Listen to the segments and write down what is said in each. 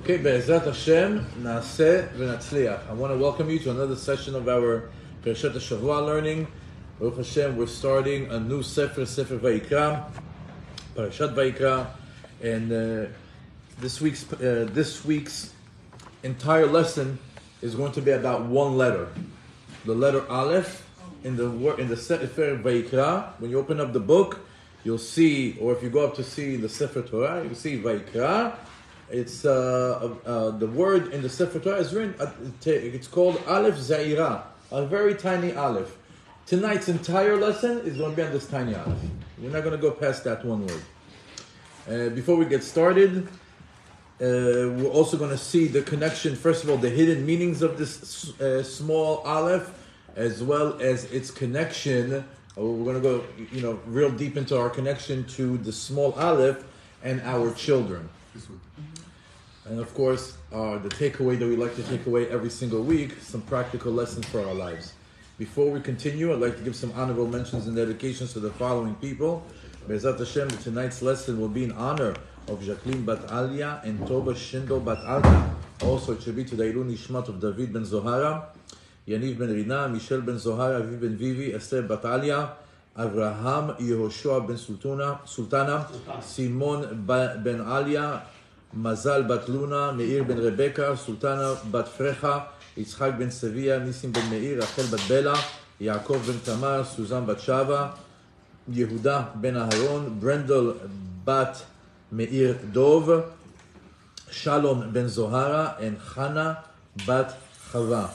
Okay, Be'ezrat Hashem, Naaseh v'Natzliach. I want to welcome you to another session of our PARASHAT VAYERA learning. Baruch Hashem, we're starting a new Sefer Vayikra, PARASHAT VAYERA, and this week's entire lesson is going to be about one letter, the letter Aleph. In the Sefer Vayikra, when you open up the book, you'll see, or if you go up to see the Sefer Torah, you'll see Vayikra. It's the word in the Sefer Torah is written. It's called Aleph Zaira, a very tiny Aleph. Tonight's entire lesson is going to be on this tiny Aleph. We're not going to go past that one word. Before we get started, we're also going to see the connection. First of all, the hidden meanings of this small Aleph, as well as its connection. We're going to go, real deep into our connection to the small Aleph and our children. And of course, the takeaway that we like to take away every single week, some practical lessons for our lives. Before we continue, I'd like to give some honorable mentions and dedications to the following people. Be'ezrat Hashem, tonight's lesson will be in honor of Jacqueline Bat Alia and Toba Shindel Bat Alta. Also, it should be to the Ilun Nishmat of David Ben Zohara, Yaniv Ben Rina, Michelle Ben Zohara, Aviv Ben Vivi, Esther Bat Alia, Avraham Yehoshua Ben Sultana, Simon Ben Alia, Mazal Bat Luna, Meir Ben Rebecca, Sultana Bat Frecha, Yitzchak Ben Sevilla, Nisim Ben Meir, Rachel Bat Bela, Yaakov Ben Tamar, Suzanne Bat Shava, Yehuda Ben Aharon, Brendel Bat Meir Dov, Shalom Ben Zohara, and Chana Bat Chava.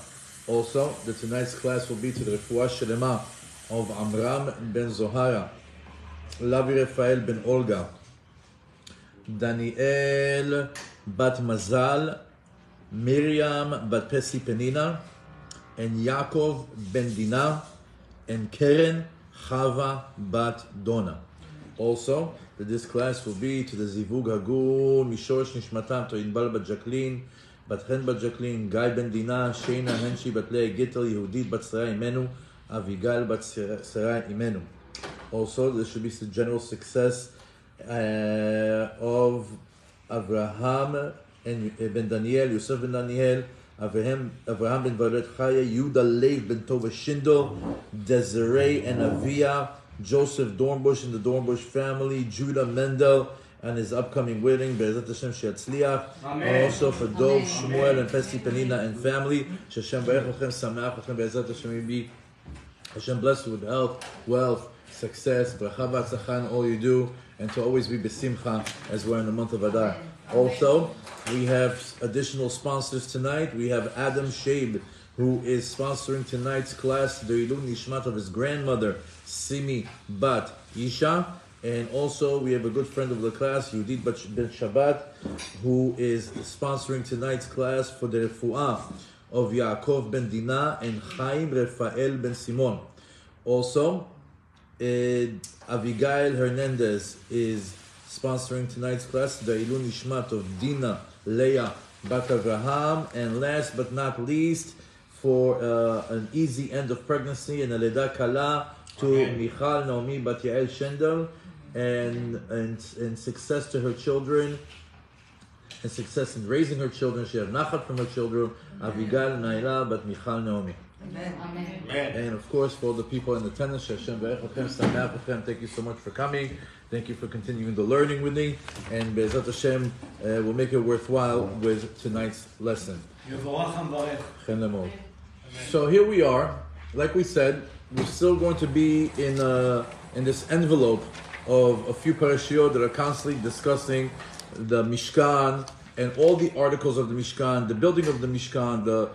Also, tonight's class will be to the Refuah Shelema of Amram Ben Zohara, Lavi Rafael Ben Olga, Daniel Bat Mazal, Miriam Bat Pesi Penina, and Yaakov Ben Dina, and Keren Chava Bat Dona. Also, this class will be to the Zivug Hagun, Mishorish Nishmatam, to Inbal Bat Jacqueline, Bat Hen Bat Jacqueline, Guy Ben Dina, Sheina Henshi Bat Leah Gittel, Yehudit Bat Sarai Imenu, Avigal Bat Sarai Imenu. Also, there should be some general success of Avraham and Ben Daniel, Yosef Ben Daniel, Avraham Ben Valet Chaya, Yuda Lev Ben Tova Shindel, Desiree and Avia, Joseph Dornbush and the Dornbush family, Judah Mendel and his upcoming wedding, Be'ezrat Hashem She'atzliach. Also for Dov, Shmuel and Pesti Penina and family, Hashem Barech Lachem, Sameach Lachem, Be'ezrat Hashem be Hashem bless you with health, wealth, success, bracha v'atzlacha in all you do, and to always be besimcha as we're in the month of Adar. Also, we have additional sponsors tonight. We have Adam Shaib, who is sponsoring tonight's class, the Ilun Nishmat of his grandmother, Simi Bat Isha. And also, we have a good friend of the class, Yudit Ben Shabbat, who is sponsoring tonight's class for the Refuah of Yaakov Ben Dina and Chaim Rafael Ben Simon. Also, Abigail Hernandez is sponsoring tonight's class, the Ilun Nishmat of Dina Leah Bat Avraham, and last but not least, for an easy end of pregnancy and a Leda Kala to Michal Naomi Bat Yael Shendel, and success to her children, and success in raising her children. She have nachat from her children, Avigal Naila Bat Michal Naomi. Amen. And of course, for all the people in attendance, Hashem Barech Lachem, Sameach Lachem, thank you so much for coming. Thank you for continuing the learning with me. And Be'ezrat Hashem will make it worthwhile with tonight's lesson. So here we are. Like we said, we're still going to be in this envelope of a few parashiot that are constantly discussing the Mishkan and all the articles of the Mishkan, the building of the Mishkan, the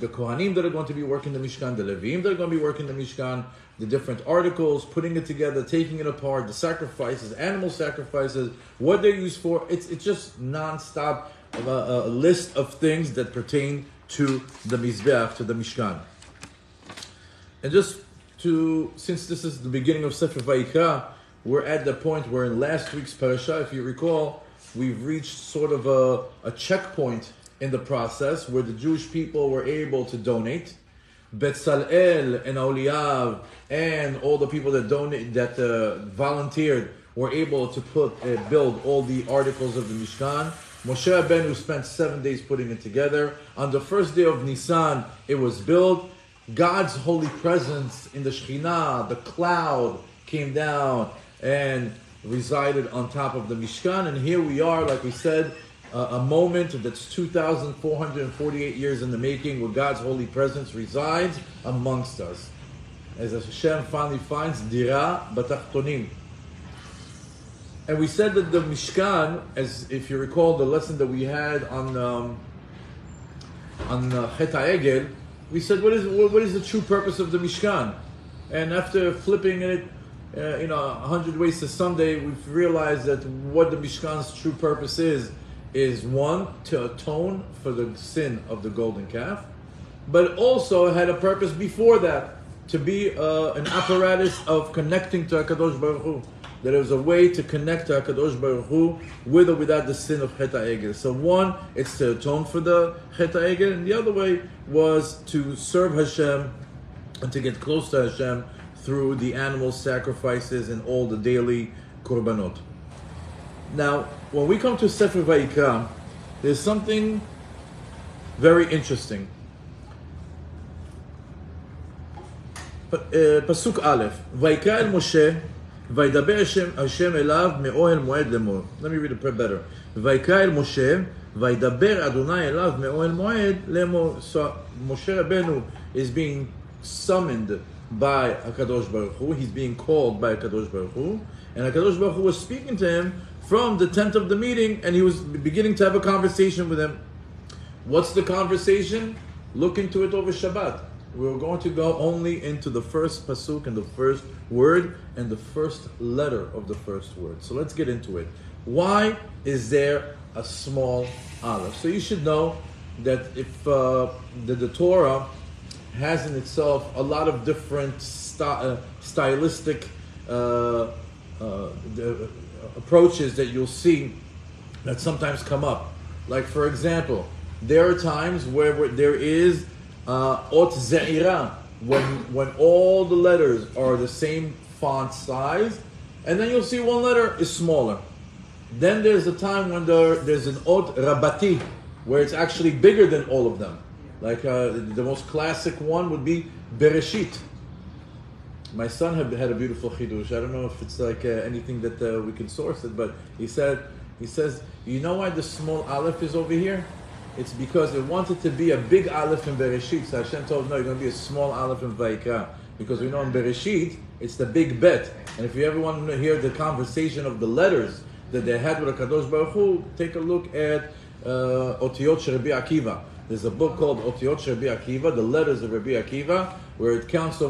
Kohanim that are going to be working the Mishkan, the Levim that are going to be working the Mishkan, the different articles, putting it together, taking it apart, the sacrifices, animal sacrifices, what they're used for. It's just non-stop a list of things that pertain to the Mizbeach, to the Mishkan. And since this is the beginning of Sefer Vayikra, we're at the point where in last week's parasha, if you recall, we've reached sort of a checkpoint in the process where the Jewish people were able to donate. Betzalel and Oliav and all the people that volunteered were able to build all the articles of the Mishkan. Moshe Rabbeinu spent 7 days putting it together. On the first day of Nisan, it was built. God's holy presence in the Shekhinah, the cloud, came down and resided on top of the Mishkan. And here we are, like we said, a moment that's 2,448 years in the making, where God's holy presence resides amongst us. As Hashem finally finds Dira Batachtonim. And we said that the Mishkan, as if you recall the lesson that we had on Chet HaEgel, we said what is the true purpose of the Mishkan? And after flipping it, 100 ways to Sunday, we've realized that what the Mishkan's true purpose is one, to atone for the sin of the golden calf, but also had a purpose before that, to be an apparatus of connecting to HaKadosh Baruch Hu. That it was a way to connect to HaKadosh Baruch Hu with or without the sin of Chet HaEgel. So one, it's to atone for the Chet HaEgel, and the other way was to serve Hashem and to get close to Hashem through the animal sacrifices and all the daily korbanot. Now, when we come to Sefer Vayikra, there's something very interesting. Pasuk Aleph, Vayikra el Moshe, Vaydaber Hashem elav me'ohel moed lemor. Let me read it better. Vayikra el Moshe, Vaydaber Adonai elav me'ohel moed lemor. So Moshe Rabbeinu is being summoned by HaKadosh Baruch Hu. He's being called by HaKadosh Baruch Hu. And HaKadosh Baruch Hu was speaking to him from the tent of the meeting, and he was beginning to have a conversation with him. What's the conversation? Look into it over Shabbat. We're going to go only into the first pasuk and the first word and the first letter of the first word. So let's get into it. Why is there a small aleph? So you should know that if the Torah has in itself a lot of different stylistic approaches that you'll see that sometimes come up. Like, for example, there are times where there is ot ze'ira, when all the letters are the same font size, and then you'll see one letter is smaller. Then there's a time when there's an ot rabati, where it's actually bigger than all of them. Like the most classic one would be Bereshit. My son had a beautiful chidush. I don't know if it's like anything that we can source it, but he says, you know why the small aleph is over here? It's because it wanted to be a big aleph in Bereshit. So Hashem told him, no, you're going to be a small aleph in Vayikra. Because we know in Bereshit, it's the big bet. And if you ever want to hear the conversation of the letters that they had with HaKadosh Baruch Hu, take a look at Otiyot Shel Rabbi Akiva. There's a book called Otiyot Shel Rabbi Akiva, the letters of Rabbi Akiva, where it recounts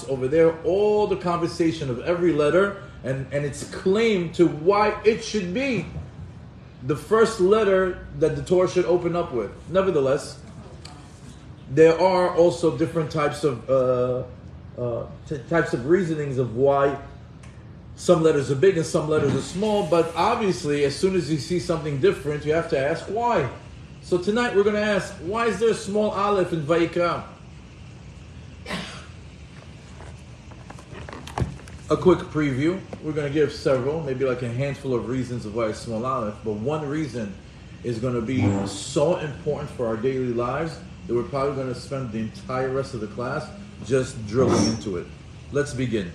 over there all the conversation of every letter and its claim to why it should be the first letter that the Torah should open up with. Nevertheless, there are also different types of reasonings of why some letters are big and some letters are small, but obviously as soon as you see something different, you have to ask why. So tonight we're going to ask, why is there a small aleph in Vayikra? A quick preview. We're going to give several, maybe like a handful of reasons of why a small aleph, but one reason is going to be so important for our daily lives that we're probably going to spend the entire rest of the class just drilling into it. Let's begin.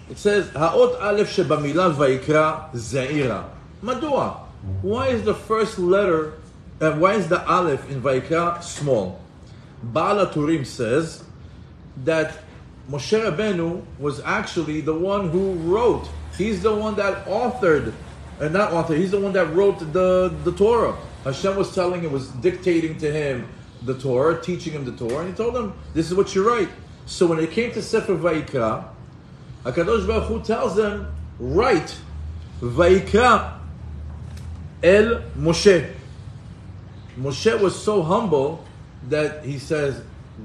It says, Ha'ot aleph shebamila Vayikra ze'ira. Madua. Why is the first letter, why is the aleph in Vayikra small? Baal HaTurim says that Moshe Rabbeinu was actually the one who wrote. He's the one that he's the one that wrote the Torah. Hashem was dictating to him the Torah, teaching him the Torah, and he told him, this is what you write. So when it came to Sefer Vayikra, HaKadosh Baruch Hu tells them, write Vayikra el Moshe. Moshe was so humble that he says,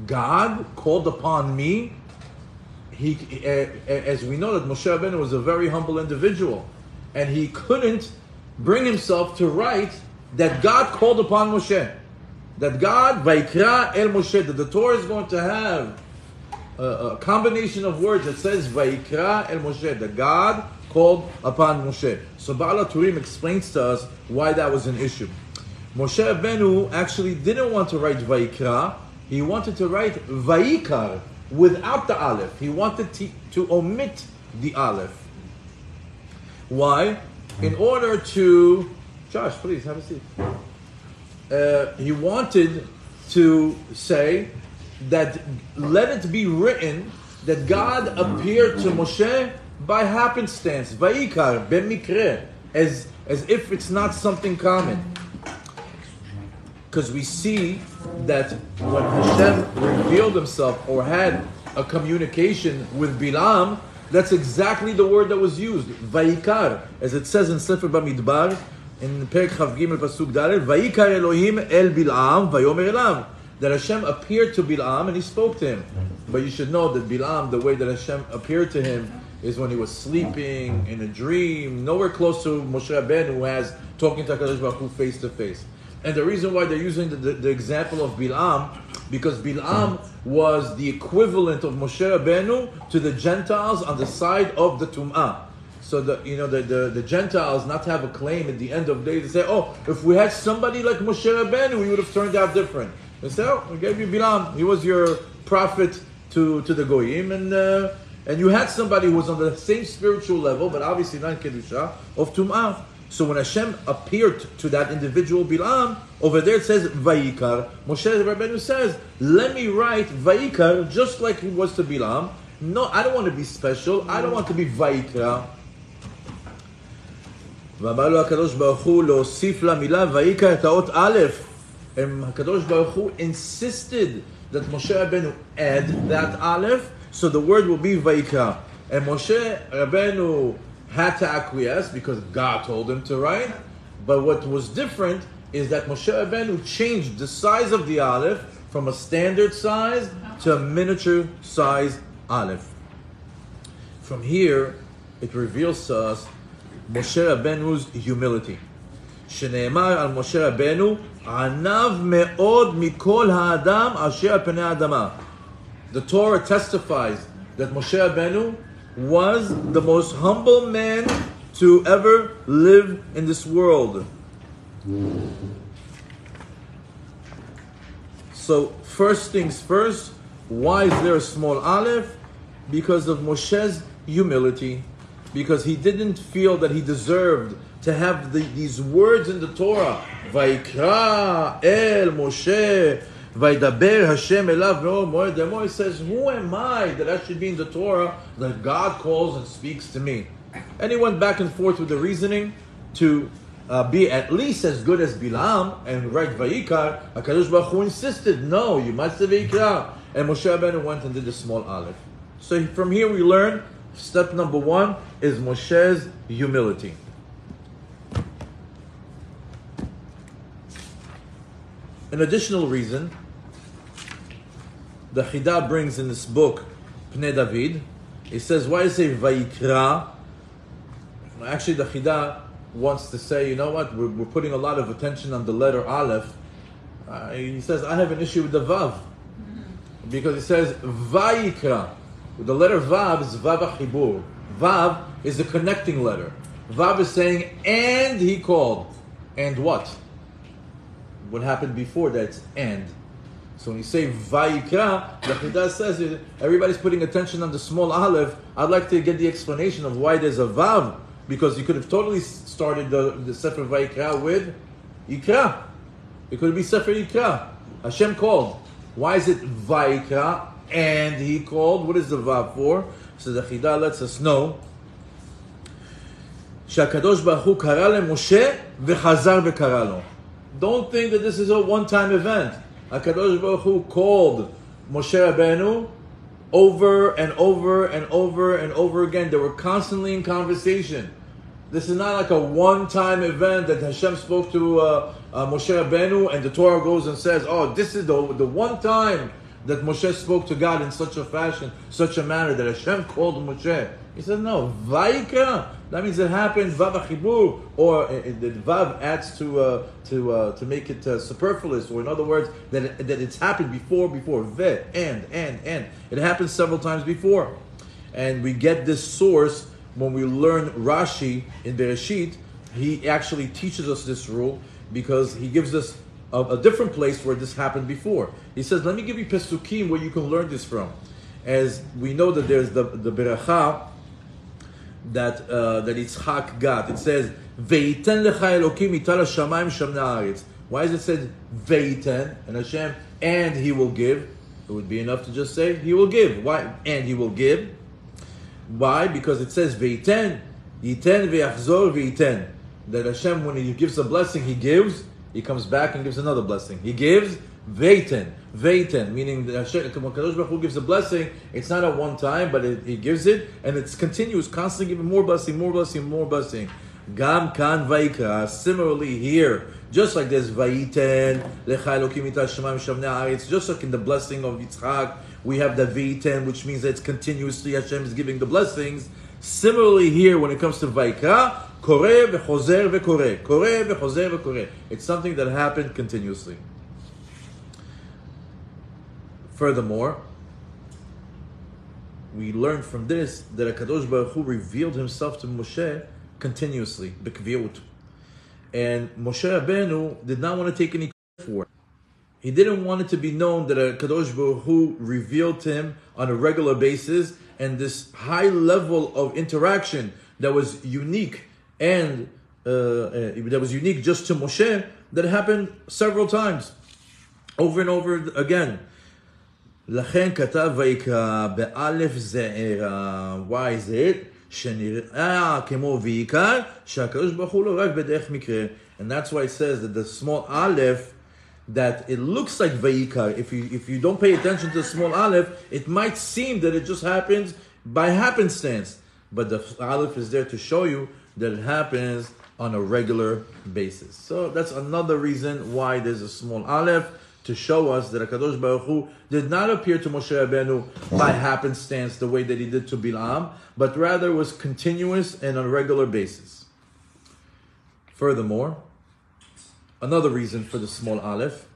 God called upon me. As we know that Moshe Rabbeinu was a very humble individual, and he couldn't bring himself to write that God called upon Moshe. That God, Vayikra el Moshe, that the Torah is going to have a combination of words that says Vayikra el Moshe, that God called upon Moshe. So Baal HaTurim explains to us why that was an issue. Moshe Rabbeinu actually didn't want to write Vayikra. He wanted to write Vayikar without the Aleph. He wanted to omit the Aleph. Why? In order to... Josh, please, have a seat. He wanted to say that let it be written that God appeared to Moshe by happenstance, Vayikar, b'mikre, as if it's not something common. Because we see that when Hashem revealed himself or had a communication with Bilam, that's exactly the word that was used, Vayikar, as it says in Sefer Bamidbar, in Perek Chav Gimel Pasuk Daled, Vayikar Elohim el Bilam vayomer elav, that Hashem appeared to Bilam and he spoke to him. But you should know that Bilam, the way that Hashem appeared to him is when he was sleeping in a dream, nowhere close to Moshe Rabbeinu, who has talking to HaKadosh Baruch Hu face to face. And the reason why they're using the example of Bilam, because Bilam was the equivalent of Moshe Rabbeinu to the Gentiles on the side of the Tum'ah. So the Gentiles not have a claim at the end of the day to say, oh, if we had somebody like Moshe Rabbeinu, we would have turned out different. They say, oh, we gave you Bilam. He was your prophet to the Goyim, and you had somebody who was on the same spiritual level, but obviously not in Kedusha, of Tum'ah. So when Hashem appeared to that individual Bilam, over there it says Vayikar. Moshe Rabbeinu says, let me write Vayikar just like it was to Bilam. No, I don't want to be special. I don't want to be Vayikra. ואמר לו הקדוש ברוך הוא להוסיף למילה ויקרא את האות א'. And הקדוש ברוך הוא insisted that Moshe Rabbeinu add that aleph, so the word will be Vayikra. And Moshe Rabbeinu had to acquiesce because God told him to write. But what was different is that Moshe Rabbeinu changed the size of the aleph from a standard size to a miniature size aleph. From here, it reveals to us Moshe Rabbeinu's humility. שנאמר על משה רבנו, ענב מאוד מכל האדם אשר על פני האדמה. The Torah testifies that Moshe Rabbeinu was the most humble man to ever live in this world. So, first things first, why is there a small aleph? Because of Moshe's humility. Because he didn't feel that he deserved to have these words in the Torah. Vayikra el Moshe, Vaydaber Hashem elav ve'or moed. The Moed says, who am I that I should be in the Torah that God calls and speaks to me? And he went back and forth with the reasoning to be at least as good as Bilam and write Vayikar. HaKadosh Baruch Hu insisted, no, you must say Vayikra. And Moshe Rabbeinu went and did the small aleph. So from here we learn, step number one is Moshe's humility. An additional reason, the Chidah brings in this book, Pnei David, it says, why does it say Vayikra? Actually, the Chidah wants to say, you know what, we're putting a lot of attention on the letter Aleph. He says, I have an issue with the Vav. Because it says Vayikra. The letter Vav is Vav HaChibur. Vav is the connecting letter. Vav is saying, and he called. And what? What happened before that's and. So when you say Vayikra, the Chidah says everybody's putting attention on the small aleph. I'd like to get the explanation of why there's a Vav. Because you could have totally started the Sefer Vayikra with Yikra. It could be Sefer Yikra. Hashem called. Why is it Vayikra? And he called. What is the Vav for? So the Chidah lets us know שהקדוש ברוך הוא קרא למשה וחזר וקרא לו. Don't think that this is a one-time event. HaKadosh Baruch Hu called Moshe Rabbeinu over and over and over and over again. They were constantly in conversation. This is not like a one-time event that Hashem spoke to Moshe Rabbeinu and the Torah goes and says, oh, this is the one time that Moshe spoke to God in such a fashion, such a manner that Hashem called Moshe. He said, no, Vayikra. That means it happened, Vav HaChibur, or the Vav adds to make it superfluous, or in other words, that it's happened before, Ve, and. It happened several times before. And we get this source when we learn Rashi in Bereshit, he actually teaches us this rule because he gives us a different place where this happened before. He says, let me give you Pesukim where you can learn this from. As we know that there's the beracha that Yitzchak got. It says, Ve'iten lecha Elokim ital hashamayim shamnei haaretz. Why does it say Ve'iten and Hashem and He will give? It would be enough to just say He will give. Why? And He will give. Why? Because it says Ve'iten, Yiten ve'achzor ve'iten. That Hashem, when He gives a blessing, He gives. He comes back and gives another blessing. He gives Ve'iten. Ve'iten, meaning that Hashem, when Kadosh Baruch Hu gives a blessing, it's not at one time, but He gives it, and it's continuous, constantly giving more blessing, more blessing, more blessing. Gam kan vayikra. Similarly here, just like there's Vayiten, lecha Elokim ital hashamayim shamnei haaretz, just like in the blessing of Yitzchak, we have the Ve'iten, which means that it's continuously Hashem is giving the blessings. Similarly here, when it comes to Vayikra, koreh v'chozer v'koreh, koreh v'chozer v'koreh. It's something that happened continuously. Furthermore, we learn from this that HaKadosh Baruch Hu revealed Himself to Moshe continuously, b'kviut. And Moshe Rabbeinu did not want to take any credit for it. He didn't want it to be known that HaKadosh Baruch Hu revealed to him on a regular basis, and this high level of interaction that was unique and that was unique just to Moshe, that happened several times, over and over again. לכן כתב ויקרא באלף זעירה. Why is it? שנראה כמו ויקרא שהקדוש ברוך הוא לא רק בדרך מקרה. And that's why it says that the small aleph, that it looks like vayikar. If you don't pay attention to the small aleph, it might seem that it just happens by happenstance. But the aleph is there to show you that it happens on a regular basis. So that's another reason why there's a small aleph, to show us that HaKadosh Baruch Hu did not appear to Moshe Rabbeinu by happenstance the way that He did to Bilam, but rather was continuous and on a regular basis. Furthermore, another reason for the small aleph,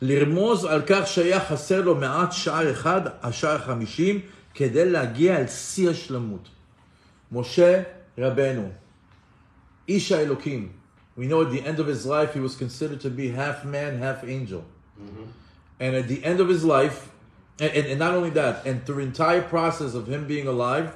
לרמוז על כך שהיה חסר לו מעט שער אחד, השער 50, כדי להגיע אל שיא השלמות. משה רבנו, איש האלוקים. We know at the end of his life, he was considered to be half man, half angel. Mm-hmm. And at the end of his life, and not only that, and through the entire process of him being alive,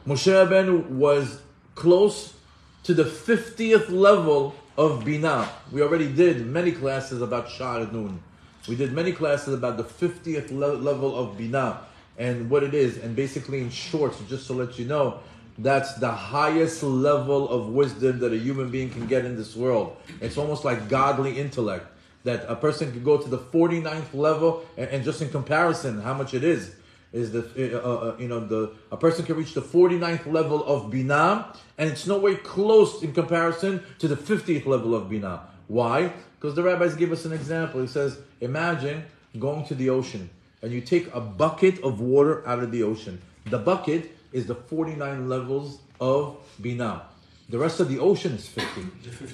Moshe Rabbeinu was close to the 50th level of Binah. We already did many classes about Sha'ar Nun. We did many classes about the 50th level of Binah and what it is. And basically, in short, just to let you know, that's the highest level of wisdom that a human being can get in this world. It's almost like godly intellect, that a person can go to the 49th level, and just in comparison, how much it is a person can reach the 49th level of Binah, and it's no way close in comparison to the 50th level of Binah. Why? Because the rabbis give us an example. He says, imagine going to the ocean, and you take a bucket of water out of the ocean. The bucket is the 49 levels of Binah. The rest of the ocean is 50.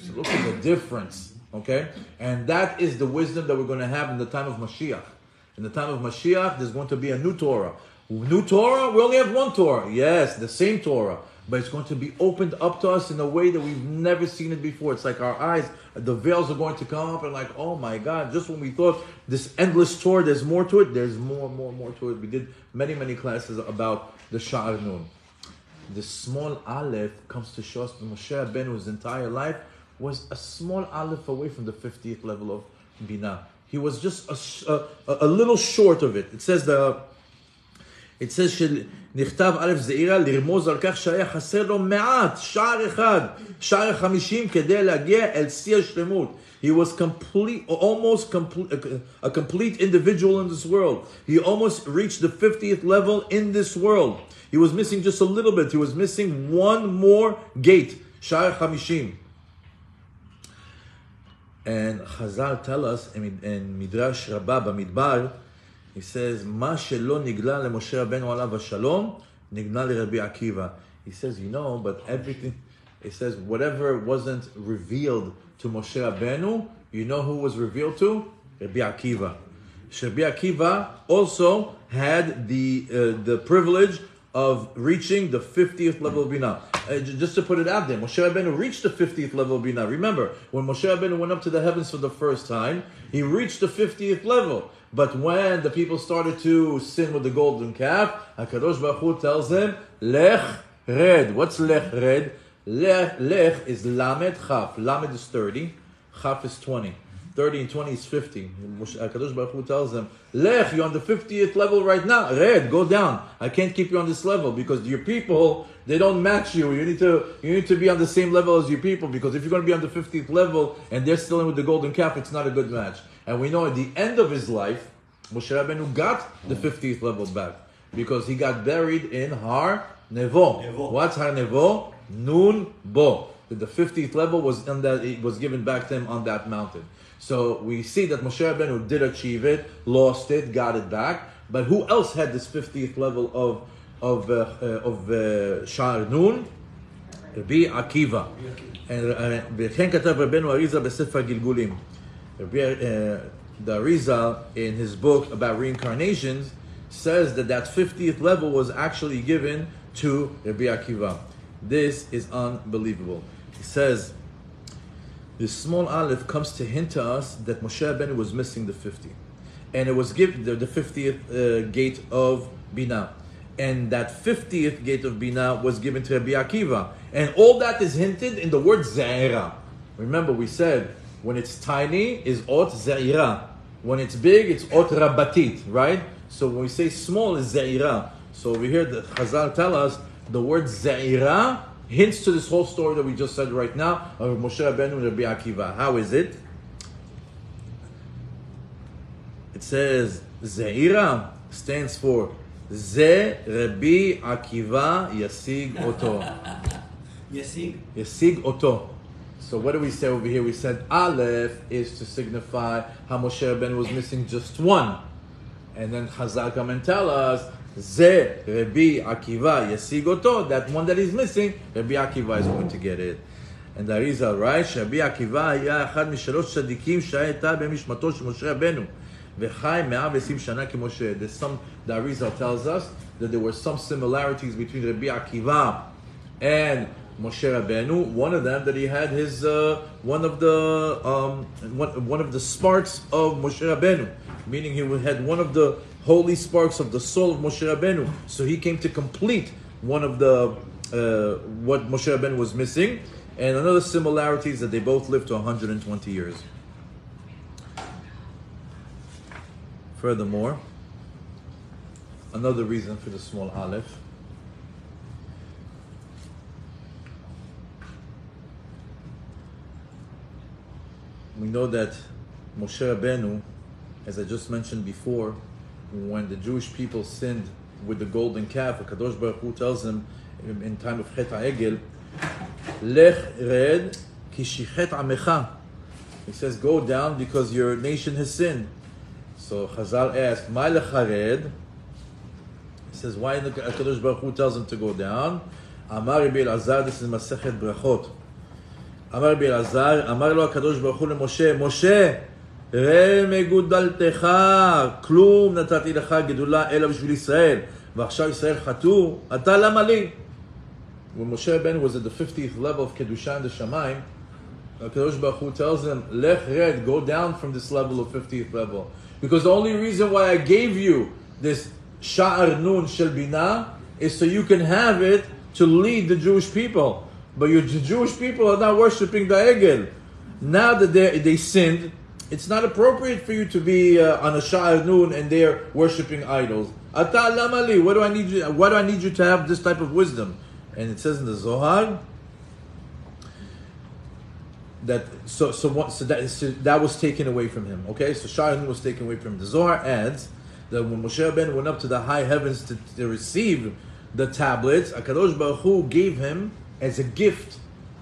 So look at the difference, okay? And that is the wisdom that we're going to have in the time of Mashiach. In the time of Mashiach, there's going to be a new Torah. New Torah? We only have one Torah. Yes, the same Torah. But it's going to be opened up to us in a way that we've never seen it before. It's like our eyes, the veils are going to come up and like, oh my God, just when we thought this endless Torah, there's more to it, there's more to it. We did many classes about the Sha'ar Nun. The small aleph comes to show us that Moshe Rabbeinu's entire life was a small aleph away from the 50th level of Binah. He was just a little short of it. It says שנכתב א' זעירה לרמוז על כך שהיה חסר לו מעט, שער אחד, שער 50 כדי להגיע אל שיא השלמות. He was a complete individual in this world. He almost reached the 50th level in this world. He was missing just a little bit. He was missing one more gate, שער 50. And Chazal tell us in Midrash Rabbah Bamidbar, he says, מה שלא נגלה למשה רבנו עליו השלום, נגלה לרבי עקיבא. He says, but everything, it says, whatever wasn't revealed to Moshe Rabbeinu, who was revealed to? Rabbi Akiva. Rabbi Akiva also had the privilege of reaching the 50th level of Binah. Just to put it out there, Moshe Rabbeinu reached the 50th level of Binah. Remember, when Moshe Rabbeinu went up to the heavens for the first time, he reached the 50th level. But when the people started to sin with the golden calf, HaKadosh Baruch Hu tells them, Lech Red. What's Lech Red? Lech is Lamed Chaf. Lamed is 30. Chaf is 20. 30 and 20 is 50. HaKadosh Baruch Hu tells them, Lech, you're on the 50th level right now. Red, go down. I can't keep you on this level because your people, they don't match you. You need to be on the same level as your people, because if you're going to be on the 50th level and they're still in with the golden calf, it's not a good match. And we know at the end of his life, Moshe Rabbeinu got the 50th level back because he got buried in Har Nevo. What's Har Nevo? Nun Bo. The 50th level was on that, it was given back to him on that mountain. So we see that Moshe Rabbeinu did achieve it, lost it, got it back. But who else had this 50th level of Sha'ar Nun? Rabbi Akiva. And וכן כתב רבנו אריזה בספר גלגולים. The Arizal, in his book about reincarnations, says that 50th level was actually given to Rabbi Akiva. This is unbelievable. He says, this small aleph comes to hint to us that Moshe Rabbeinu was missing the 50. And it was given the 50th gate of Binah. And that 50th gate of Binah was given to Rabbi Akiva. And all that is hinted in the word Za'ira. Remember, we said, when it's tiny, is Ot Za'ira. When it's big, it's Ot Rabbatit, right? So when we say small, is Za'ira. So over here, the Chazal tell us, the word Za'ira hints to this whole story that we just said right now of Moshe Rabbeinu and Rabbi Akiva. How is it? It says Za'ira stands for Ze Rabbi Akiva Yasig Oto. Yasig Oto. So what do we say over here? We said Aleph is to signify how Moshe Rabbeinu was missing just one. And then Chazal come and tell us Ze Rabbi Akiva Yasig Oto, that one that is missing, Rabbi Akiva is going to get it. And the Arizal writes, Rabbi Akiva היה אחד משלוש צדיקים שהייתה במשמתו של משה רבנו וחי 120 שנה כמשה. The Arizal tells us that there were some similarities between Rabbi Akiva and Moshe Rabbeinu. One of them, that he had his one of the sparks of Moshe Rabbeinu, meaning he had one of the holy sparks of the soul of Moshe Rabbeinu. So he came to complete one of the what Moshe Rabbeinu was missing. And another similarity is that they both lived to 120 years. Furthermore, another reason for the small aleph. We know that Moshe Rabbeinu, as I just mentioned before, when the Jewish people sinned with the golden calf, HaKadosh Baruch Hu tells them in time of Chet HaEgel, Lech red ki shichet amecha. He says, go down because your nation has sinned. So Chazal asked, Ma lecha red? He says, why the HaKadosh Baruch Hu tells him to go down? Amar Rabbi Elazar, this is Masechet Brachot. Amar Rabbi Elazar, Amar lo HaKadosh Baruch Hu leMoshe, Moshe, ראה מגודלתך, כלום נתתי לך גדולה אלא בשביל ישראל, ועכשיו ישראל חטאו, אתה למה לי? When Moshe Rabbeinu was at the 50th level of Kedusha and the Shamayim, HaKadosh Baruch Hu tells him, Lech red, go down from this level of 50th level. Because the only reason why I gave you this Sha'ar Nun Shel Binah is so you can have it to lead the Jewish people. But the Jewish people are not worshipping the Egel. Now that they sinned, it's not appropriate for you to be on a Sha'ar Nun and they're worshipping idols. Ata lamali, why do I need you to have this type of wisdom? And it says in the Zohar that that was taken away from him. Okay, so Sha'ar Nun was taken away from him. The Zohar adds that when Moshe Rabbeinu went up to the high heavens to receive the tablets, HaKadosh Baruch Hu gave him as a gift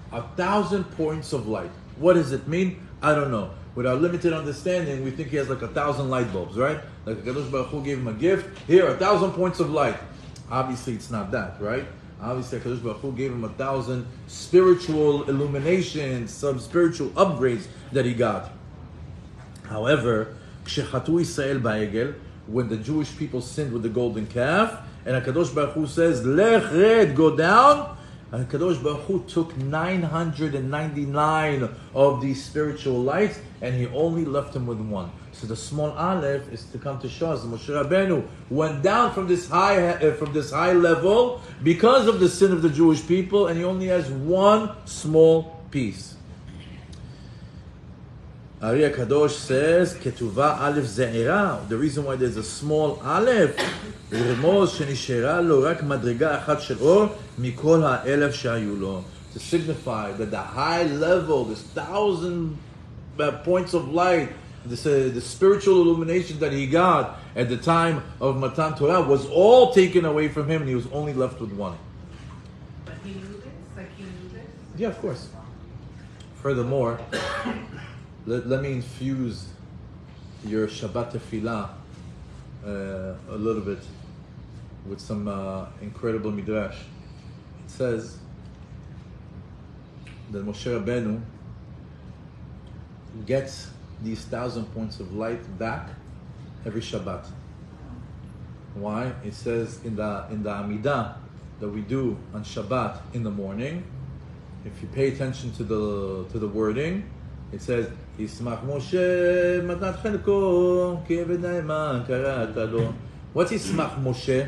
1,000 points of light. What does it mean? I don't know. With our limited understanding, we think he has like 1,000 light bulbs, right? Like HaKadosh Baruch Hu gave him a gift. Here, 1,000 points of light. Obviously, it's not that, right? Obviously, HaKadosh Baruch Hu gave him 1,000 spiritual illuminations, some spiritual upgrades that he got. However, כשחטאו ישראל בעגל, when the Jewish people sinned with the golden calf, and HaKadosh Baruch Hu says, Lech red, go down. And HaKadosh Baruch Hu took 999 of these spiritual lights, and he only left him with one. So the small Aleph is to come to show us Moshe Rabbeinu went down from this high level because of the sin of the Jewish people, and he only has one small piece. Ari HaKadosh says, Ketuvah Aleph Ze'era. The reason why there's a small Aleph, לרמוז שנשארה לו רק מדרגה אחת של אור מכל האלף שהיו לו. To signify that the high level, this 1,000 points of light, the spiritual illumination that he got at the time of Matan Torah was all taken away from him, and he was only left with one. But he knew this? Like he knew this? Yeah, of course. Furthermore, let me infuse your Shabbat Tefillah a little bit with some incredible midrash. It says that Moshe Rabbeinu gets these 1,000 points of light back every Shabbat. Why? It says in the Amidah that we do on Shabbat in the morning. If you pay attention to the wording, it says, Yismach Moshe matnat chelko ki eved na'eman karata lo. What's Yismach Moshe?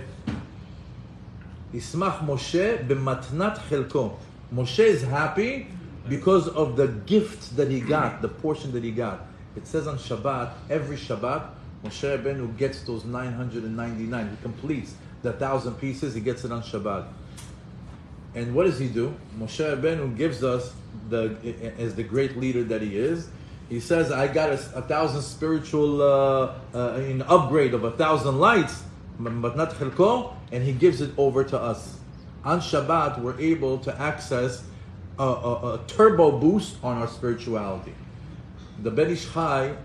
Yismach Moshe b'matnat chelko. Moshe is happy because of the gift that he got, the portion that he got. It says on Shabbat, every Shabbat, Moshe Rabbeinu gets those 999. He completes the 1,000 pieces. He gets it on Shabbat. And what does he do? Moshe Rabbeinu gives us, as the great leader that he is, he says, I got a 1,000 spiritual an upgrade of 1,000 lights, matnat chelko, and he gives it over to us. On Shabbat, we're able to access a turbo boost on our spirituality. The Ben Ish Chai,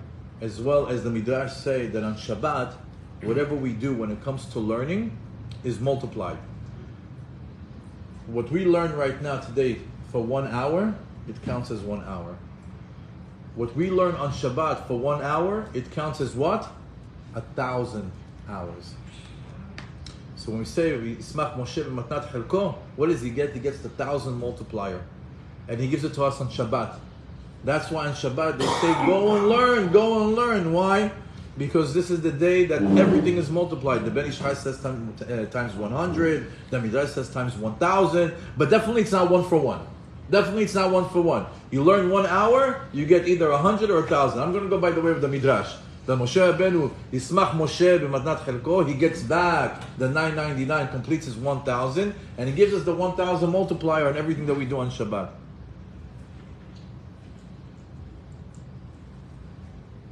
as well as the Midrash, say that on Shabbat, whatever we do when it comes to learning is multiplied. What we learn right now today for 1 hour, it counts as 1 hour. What we learn on Shabbat for 1 hour, it counts as what? 1,000 hours. So when we say Yismach Moshe b'matnat chelko, what does he get? He gets the 1,000 multiplier, and he gives it to us on Shabbat. That's why on Shabbat they say, go and learn, go and learn. Why? Because this is the day that everything is multiplied. The Ben Ish Chai says times 100, the Midrash says times 1,000, but definitely it's not one for one. Definitely it's not one for one. You learn 1 hour, you get either 100 or 1,000. I'm going to go by the way of the Midrash. The Moshe Rabbeinu, Yismach Moshe b'matnat chelko, he gets back the 999, completes his 1,000, and he gives us the 1,000 multiplier on everything that we do on Shabbat.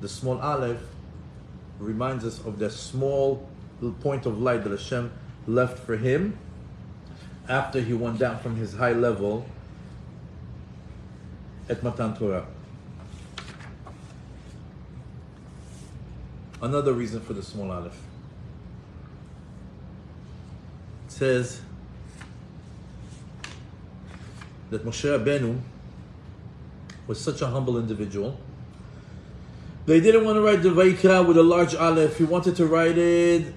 The small Aleph reminds us of that small little point of light that Hashem left for him after he went down from his high level at Matan Torah. Another reason for the small Aleph. It says that Moshe Rabbeinu was such a humble individual. They didn't want to write the Vayikra with a large Aleph. He wanted to write it.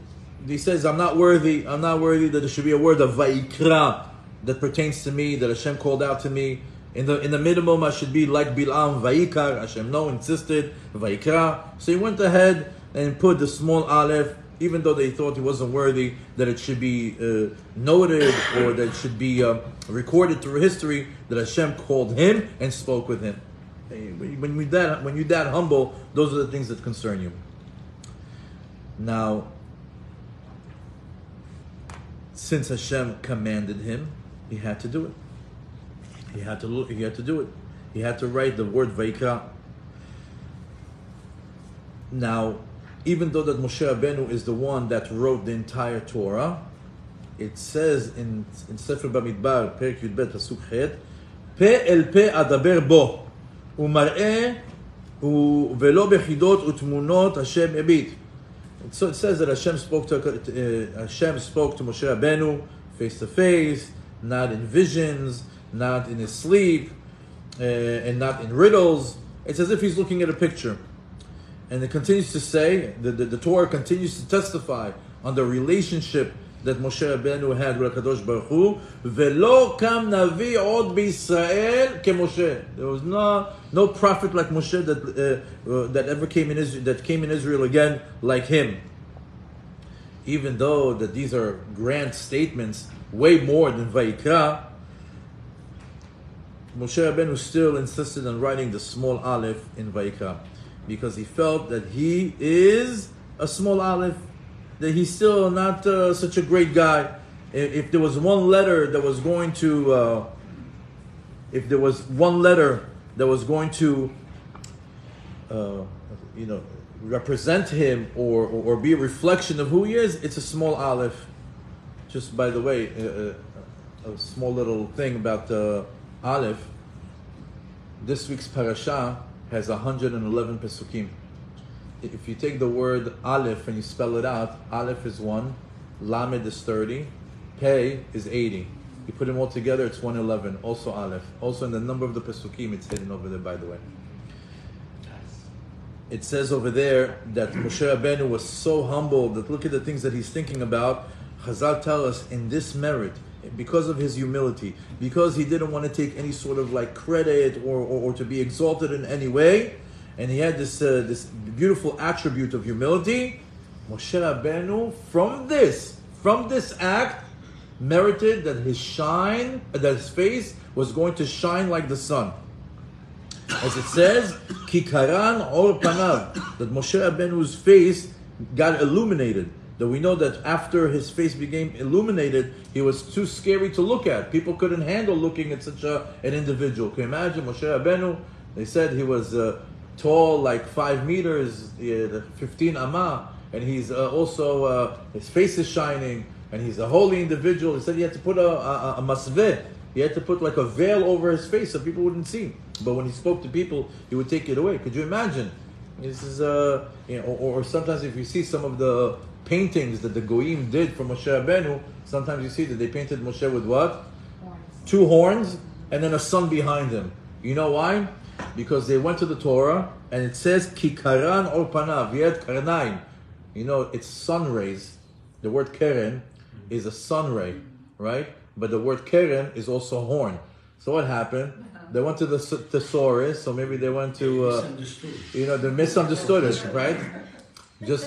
He says, I'm not worthy that there should be a word of Vayikra that pertains to me, that Hashem called out to me. In the minimum, I should be like Bil'am, Vayikar. Hashem insisted, Vayikra. So he went ahead and put the small Aleph, even though they thought he wasn't worthy, that it should be noted or that it should be recorded through history, that Hashem called him and spoke with him. When you're that humble, those are the things that concern you. Now, since Hashem commanded him, he had to do it. He had to do it. He had to write the word Vayikra. Now, even though that Moshe Rabbeinu is the one that wrote the entire Torah, it says in Sefer Bamidbar, Perek Yudbet, Pasuk Chet, Pe el pe adaber bo. ומראה ולא בחידות ותמונות השם הביט. So it says that Hashem spoke to Moshe Rabbeinu face to face, not in visions, not in his sleep, and not in riddles. It's as if he's looking at a picture. And it continues to say, the Torah continues to testify on the relationship that Moshe Rabbeinu had with HaKadosh Baruch Hu. Velo kam navi od b'Yisrael ke Moshe. There was no prophet like Moshe that ever came in Israel again like him. Even though that these are grand statements, way more than Vayikra, Moshe Rabbeinu still insisted on writing the small aleph in Vayikra, because he felt that he is a small aleph, that he's still not such a great guy. If there was one letter that was going to, represent him or be a reflection of who he is, it's a small aleph. Just by the way, a small little thing about the aleph. This week's parasha has 111 pesukim. If you take the word aleph and you spell it out, aleph is 1, lamed is 30, pei is 80. You put them all together, it's 111. Also aleph. Also in the number of the pesukim, it's hidden over there, by the way. It says over there that Moshe Rabbeinu was so humble that look at the things that he's thinking about. Chazal tell us in this merit, because of his humility, because he didn't want to take any sort of like credit or to be exalted in any way, and he had this beautiful attribute of humility. Moshe Rabbeinu, from this act, merited that his face was going to shine like the sun. As it says, Kikaran or Panav, that Moshe Rabbeinu's face got illuminated. That we know that after his face became illuminated, he was too scary to look at. People couldn't handle looking at such an individual. Can you imagine Moshe Rabbeinu? They said he was tall, like 5 meters, 15 amah, and he's also his face is shining, and he's a holy individual. He said he had to put a masveh. He had to put like a veil over his face so people wouldn't see. But when he spoke to people, he would take it away. Could you imagine? This is or sometimes if you see some of the paintings that the Goyim did for Moshe Rabbeinu, sometimes you see that they painted Moshe with what? Horns. 2 horns and then a sun behind him. You know why? Because they went to the Torah and it says Kikaran or Panav, Yed Karnaim. You know, it's sun rays. The word Keren is a sun ray, right? But the word Keren is also horn. So what happened? They went to the thesaurus, so maybe they went to, they misunderstood it, right? So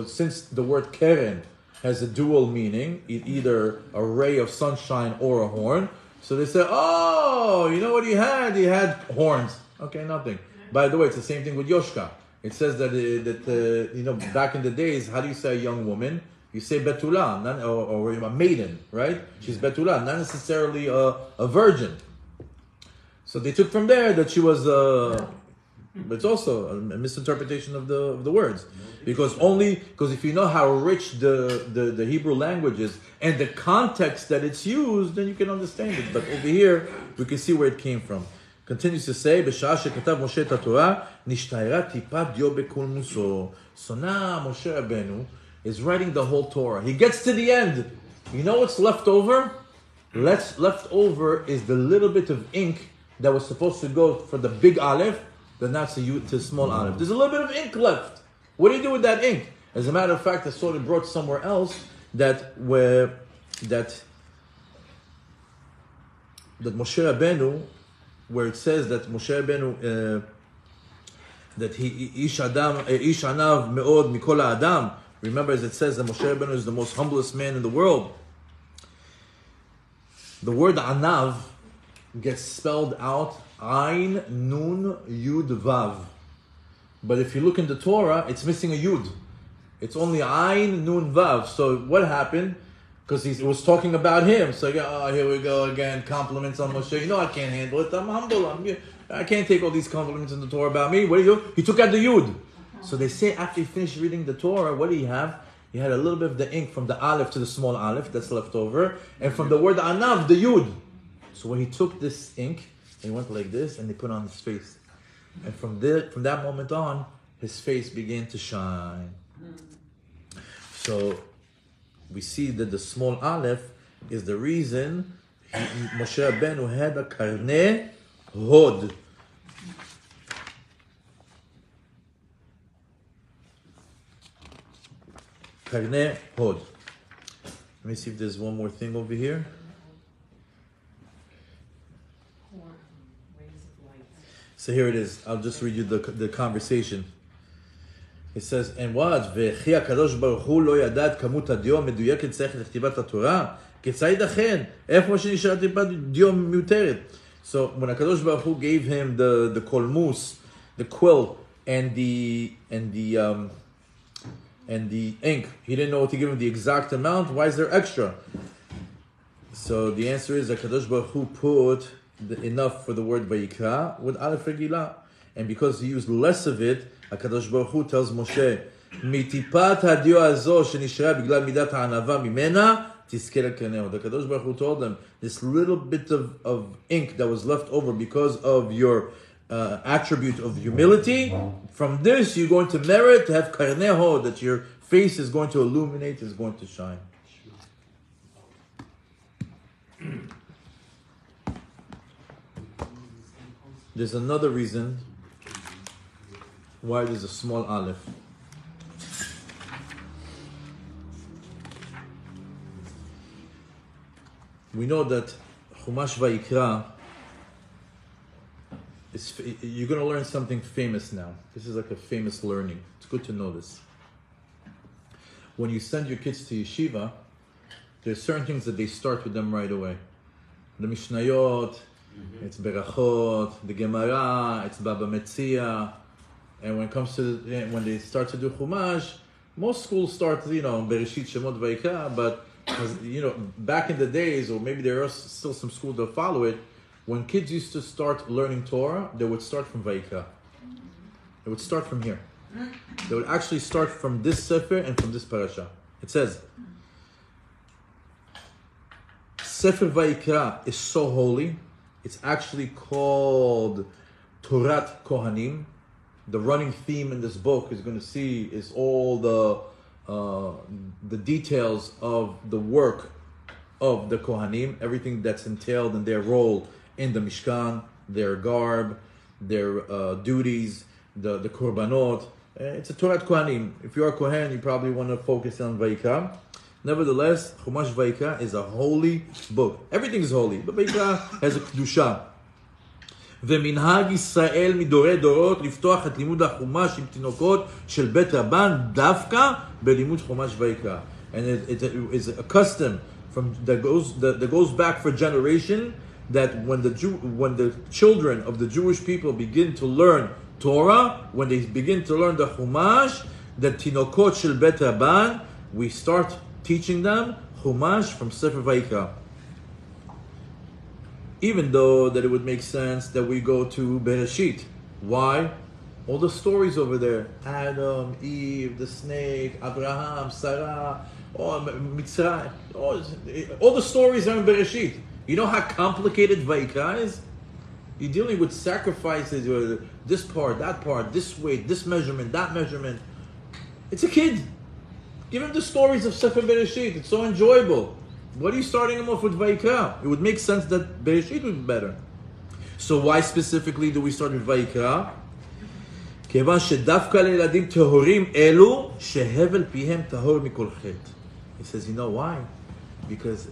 since the word Keren has a dual meaning, either a ray of sunshine or a horn, so they said, oh, you know what he had? He had horns. Okay, nothing. By the way, it's the same thing with Yoshka. It says that back in the days, how do you say a young woman? You say Betula, or a maiden, right? She's Betula, not necessarily a virgin. So they took from there that she was, but it's also a misinterpretation of the words. Because if you know how rich the Hebrew language is and the context that it's used, then you can understand it. But over here, we can see where it came from. Continues to say, "B'sha'ah shekatav Moshe et haTorah, nishtayra tipat dio bekol muso." So now Moshe Rabbeinu is writing the whole Torah. He gets to the end. You know what's left over? Left over is the little bit of ink that was supposed to go for the big aleph, but now to small aleph. There's a little bit of ink left. What do you do with that ink? As a matter of fact, I saw it brought somewhere else that Moshe Rabbeinu, where it says that Moshe Rabbeinu that he ish anav meod mikol adam. Remember, as it says that Moshe Rabbeinu is the most humblest man in the world. The word anav gets spelled out Ain Nun Yud Vav. But if you look in the Torah, it's missing a Yud. It's only Ain Nun Vav. So what happened? Because he was talking about him. So here we go again, compliments on Moshe. I can't handle it. I'm humble. I can't take all these compliments in the Torah about me. What do you do? He took out the Yud. So they say after he finished reading the Torah, what did he have? He had a little bit of the ink from the aleph to the small aleph that's left over, and from the word anav, the yud. So when he took this ink, he went like this, and they put on his face. And from that moment on, his face began to shine. So we see that the small aleph is the reason Moshe Rabbeinu had a karneh hod. karne hod. Let me see if there's one more thing over here. So here it is. I'll just read you the conversation. It says, and what? וכי הקדוש ברוך הוא לא ידע את כמות הדיו המדויקת צריך לכתיבת התורה? כיצד ייתכן? איפה שנשארה טיפת דיו מיותרת? So when HaKadosh Baruch Hu gave him the kolmus, the quill, and the ink, he didn't know what to give him the exact amount. Why is there extra? So the answer is HaKadosh Baruch Hu put enough for the word Vayikra with Aleph Regila, and because he used less of it, HaKadosh Baruch Hu tells Moshe, "Mitipat hadio hazo shenishra bigla midat ha'anava mimena tizke lekaneo." The HaKadosh Baruch Hu told them, this little bit of ink that was left over because of your attribute of humility, from this you're going to merit to have karneho, that your face is going to illuminate, is going to shine. There's another reason why there's a small aleph. We know that Chumash Vayikra, you're going to learn something famous now. This is like a famous learning. It's good to know this. When you send your kids to yeshiva, there's certain things that they start with them right away. The Mishnayot, it's Berachot, the Gemara, it's Baba Metzia. And when it comes to, when they start to do Chumash, most schools start, Bereshit, Shemot, Vayikra, but, back in the days, or maybe there are still some schools that follow it, when kids used to start learning Torah, they would start from Vayikra. They would start from here. They would actually start from this Sefer and from this parasha. It says, Sefer Vayikra is so holy, it's actually called Torat Kohanim. The running theme in this book is going to see is all the details of the work of the Kohanim, everything that's entailed in their role in the Mishkan, their garb, their duties, the korbanot. It's a Torat Kohanim. If you are Kohen, you probably want to focus on Vayikra. Nevertheless, Chumash Vayikra is a holy book. Everything is holy, but Vayikra has a kedusha. ומנהג ישראל מדורי דורות לפתוח את לימוד החומש עם תינוקות של בית רבן דווקא בלימוד חומש ויקרא. And it is a custom that goes back for generation, that when the children of the Jewish people begin to learn Torah, when they begin to learn the Chumash, the Tinokot shel Bet Rabban, we start teaching them Chumash from Sefer Vayikra. Even though that it would make sense that we go to Bereshit. Why? All the stories over there. Adam, Eve, the snake, Abraham, Sarah, Mitzrayim. All the stories are in Bereshit. You know how complicated Vayikra is? You're dealing with sacrifices, this part, that part, this weight, this measurement, that measurement. It's a kid. Give him the stories of Sefer Bereshit. It's so enjoyable. What are you starting him off with Vayikra? It would make sense that Bereshit would be better. So why specifically do we start with Vayikra? כיוון שדווקא לילדים טהורים אלו שהבל פיהם טהור מכל חטא. He says, you know why? Because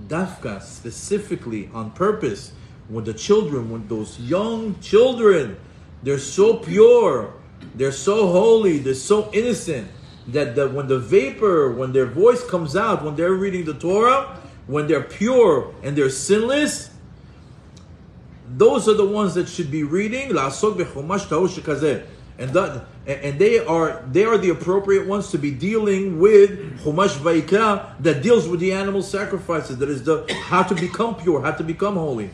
dafka, specifically, on purpose, when those young children, they're so pure, they're so holy, they're so innocent, that when the vapor, when their voice comes out, when they're reading the Torah, when they're pure and they're sinless, those are the ones that should be reading. And they are the appropriate ones to be dealing with Chumash Vayikra, that deals with the animal sacrifices, that is how to become pure, how to become holy.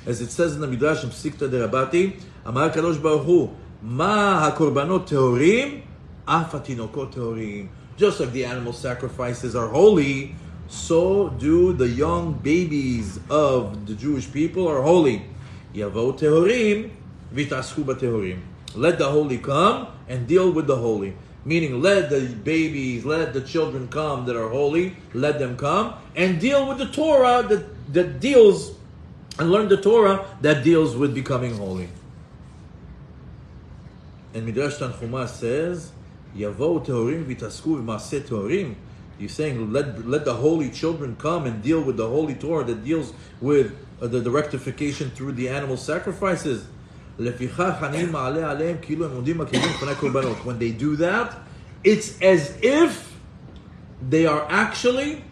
As it says in the Midrash in Psikta de Rabati, Amar Kadosh Baruch Hu, Ma hakorbanot tehorim, af hatinokot tehorim. Just like the animal sacrifices are holy, so do the young babies of the Jewish people are holy. Yavo tehorim, vitaschu batehorim. Let the holy come and deal with the holy. Meaning, let the babies, let the children come that are holy, let them come and deal with the Torah that deals, and learn the Torah that deals with becoming holy. And Midrash Tanchuma says Yavo tehorim v'tasku v'maseh tehorim. You're saying let the holy children come and deal with the holy Torah that deals with the rectification through the animal sacrifices. When they do that, it's as if they are actually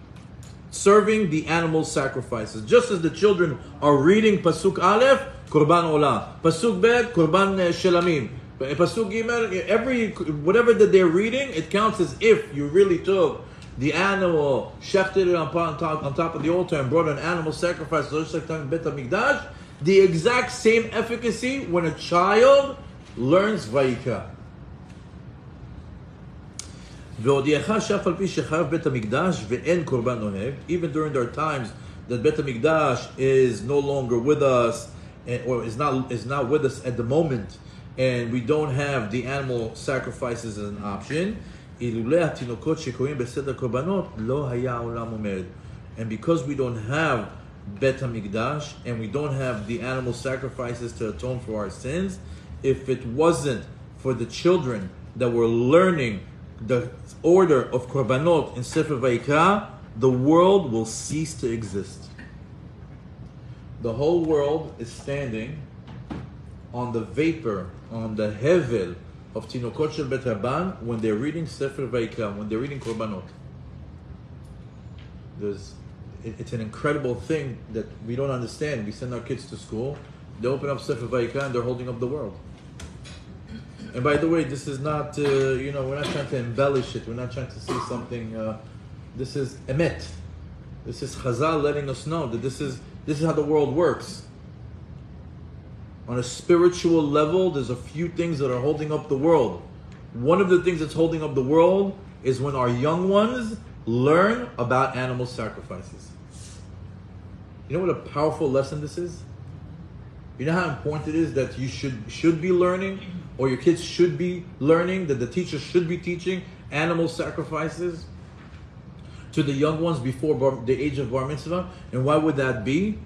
serving the animal sacrifices. Just as the children are reading Pasuk Aleph, Korban Olah. Pasuk Bet, Korban Shelamim. Pasuk Gimel, whatever that they're reading, it counts as if you really took the animal, shechted it on top of the altar and brought an animal sacrifice, just like Bet HaMikdash. The exact same efficacy when a child learns Vayikra. Even during their times that Bet HaMikdash is no longer with us, or is not with us at the moment, and we don't have the animal sacrifices as an option, and because we don't have Bet HaMikdash and we don't have the animal sacrifices to atone for our sins, if it wasn't for the children that were learning the order of Korbanot in Sefer Vayikra, the world will cease to exist. The whole world is standing on the vapor, on the hevel of Tinokot Shel Bet Rabban when they're reading Sefer Vayikra, when they're reading Korbanot. It's an incredible thing that we don't understand. We send our kids to school, they open up Sefer Vayikra and they're holding up the world. And by the way, this is not, we're not trying to embellish it. We're not trying to say something. This is emet. This is Chazal letting us know that this is how the world works. On a spiritual level, there's a few things that are holding up the world. One of the things that's holding up the world is when our young ones learn about animal sacrifices. You know what a powerful lesson this is? You know how important it is that you should be learning, or your kids should be learning, that the teacher should be teaching animal sacrifices to the young ones before the age of Bar Mitzvah? And why would that be?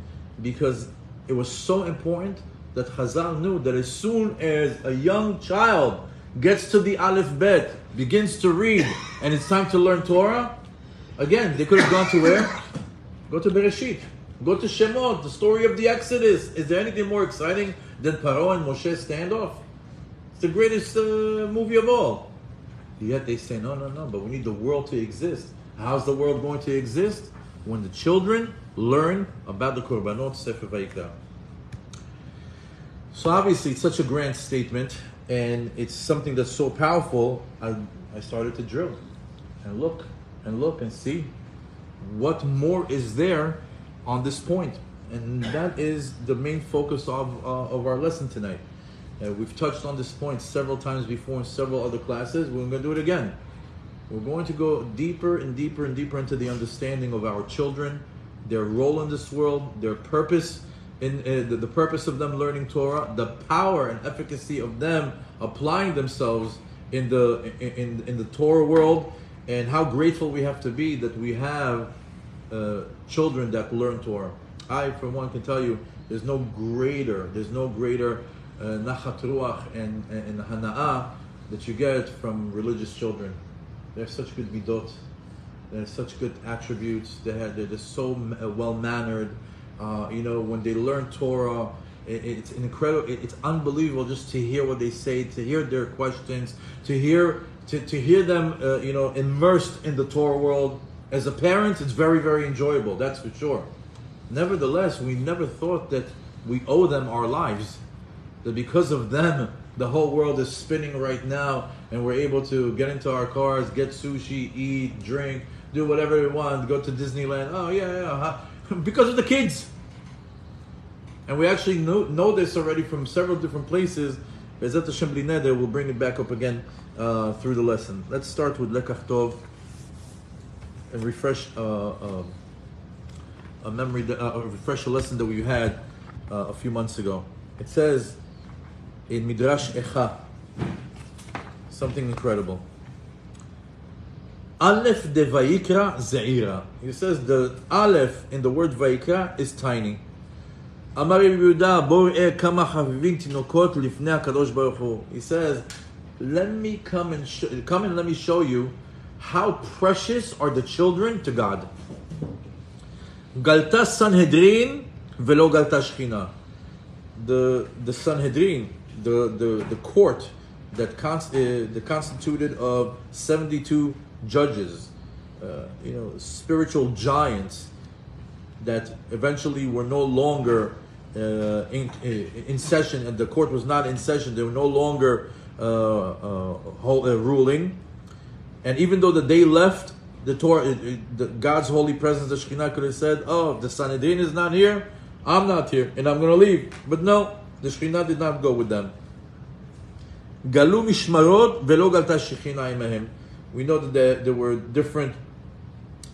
Because it was so important that Chazal knew that as soon as a young child gets to the Aleph Bet, begins to read, and it's time to learn Torah, again, they could have gone to where? Go to Bereshit. Go to Shemot, the story of the Exodus. Is there anything more exciting than Paro and Moshe standoff? It's the greatest movie of all. Yet they say, no, but we need the world to exist. How's the world going to exist? When the children learn about the Korbanot Sefer Vayikra. So obviously it's such a grand statement, and it's something that's so powerful. I started to drill and look and see what more is there on this point. And that is the main focus of our lesson tonight. We've touched on this point several times before in several other classes. We're going to do it again. We're going to go deeper and deeper and deeper into the understanding of our children, their role in this world, their purpose, the purpose of them learning Torah, the power and efficacy of them applying themselves in the Torah world, and how grateful we have to be that we have children that learn Torah. I, for one, can tell you, there's no greater nachat ruach and hana'ah that you get from religious children. They're such good midot. They're such good attributes. They're just so well mannered. When they learn Torah, it's incredible. It's unbelievable just to hear what they say, to hear their questions, to hear them, immersed in the Torah world. As a parent, it's very, very enjoyable. That's for sure. Nevertheless, we never thought that we owe them our lives. That because of them, the whole world is spinning right now, and we're able to get into our cars, get sushi, eat, drink, do whatever we want, go to Disneyland. Oh yeah. Because of the kids. And we actually know this already from several different places. Bezat Hashem Bli Neder, we'll bring it back up again through the lesson. Let's start with Lekach Tov and refresh a memory, refresh a lesson that we had a few months ago. It says in Midrash Echa something incredible. Aleph de Vayikra Ze'ira. He says the Aleph in the word Vayikra is tiny. Amar Rabbi Yehuda, bo r'eh kama chavivim tinokot lifnei HaKadosh Baruch Hu. He says, let me come and let me show you how precious are the children to God. Galta Sanhedrin velo galta Shechina. The Sanhedrin, the court that constituted of 72 judges, spiritual giants that eventually were no longer in session, and the court was not in session. They were no longer ruling. And even though that they left the Torah, God's holy presence, the Shekhinah could have said, "Oh, if the Sanhedrin is not here, I'm not here, and I'm going to leave." But no, the Shekhinah did not go with them. Galu mishmarot velo galta Shekhinah imahem. We know that there were different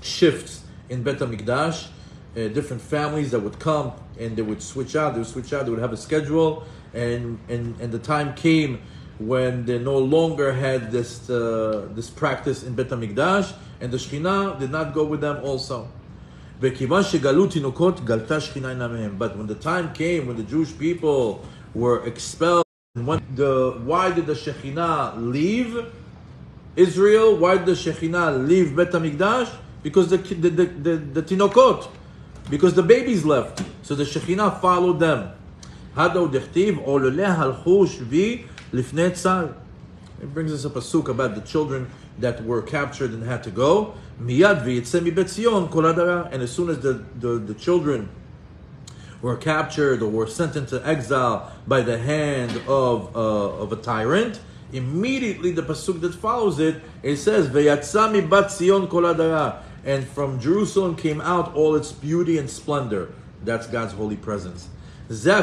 shifts in Bet HaMikdash, different families that would come and they would switch out. They would have a schedule, and the time came when they no longer had this practice in Bet HaMikdash, and the Shekhinah did not go with them also. But when the time came when the Jewish people were expelled, why did the Shekhinah leave Israel? Why did the Shekhinah leave Bet HaMikdash? Because the Tinokot, because the babies left. So the Shekhinah followed them. It brings us a pasuk about the children that were captured and had to go. And as soon as the children were captured or were sent into exile by the hand of a tyrant, immediately the pasuk that follows it says, "V'yatsa mibat Zion kol hadara," and from Jerusalem came out all its beauty and splendor. That's God's holy presence. So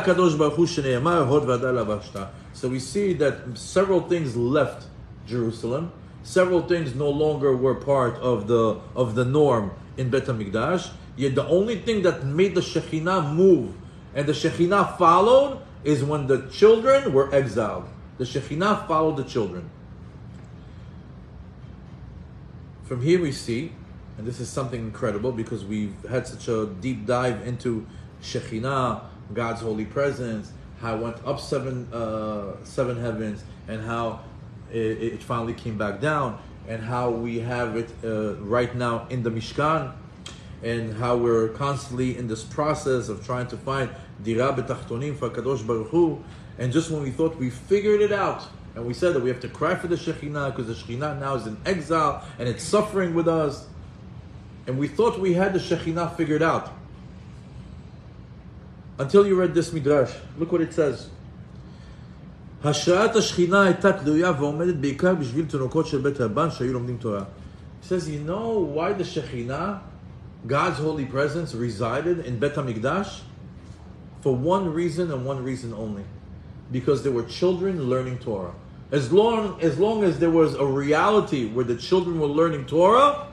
we see that several things left Jerusalem. Several things no longer were part of the norm in Bet HaMikdash. Yet the only thing that made the Shekhinah move and the Shekhinah followed is when the children were exiled. The Shekhinah followed the children. From here we see, and this is something incredible because we've had such a deep dive into Shekhinah, God's holy presence, how it went up seven heavens, and how it finally came back down, and how we have it right now in the Mishkan, and how we're constantly in this process of trying to find Dira B'Tachtonim for Kadosh Baruch Hu. And just when we thought we figured it out, and we said that we have to cry for the Shekhinah because the Shekhinah now is in exile and it's suffering with us, and we thought we had the Shekhinah figured out, until you read this midrash. Look what it says. השראת השכינה הייתה תלויה ועומדת בעיקר בשביל תינוקות של בית רבן שהיו לומדים תורה. It says, you know why the Shekhinah, God's holy presence, resided in Bet HaMikdash? For one reason and one reason only. Because there were children learning Torah. As long as there was a reality where the children were learning Torah,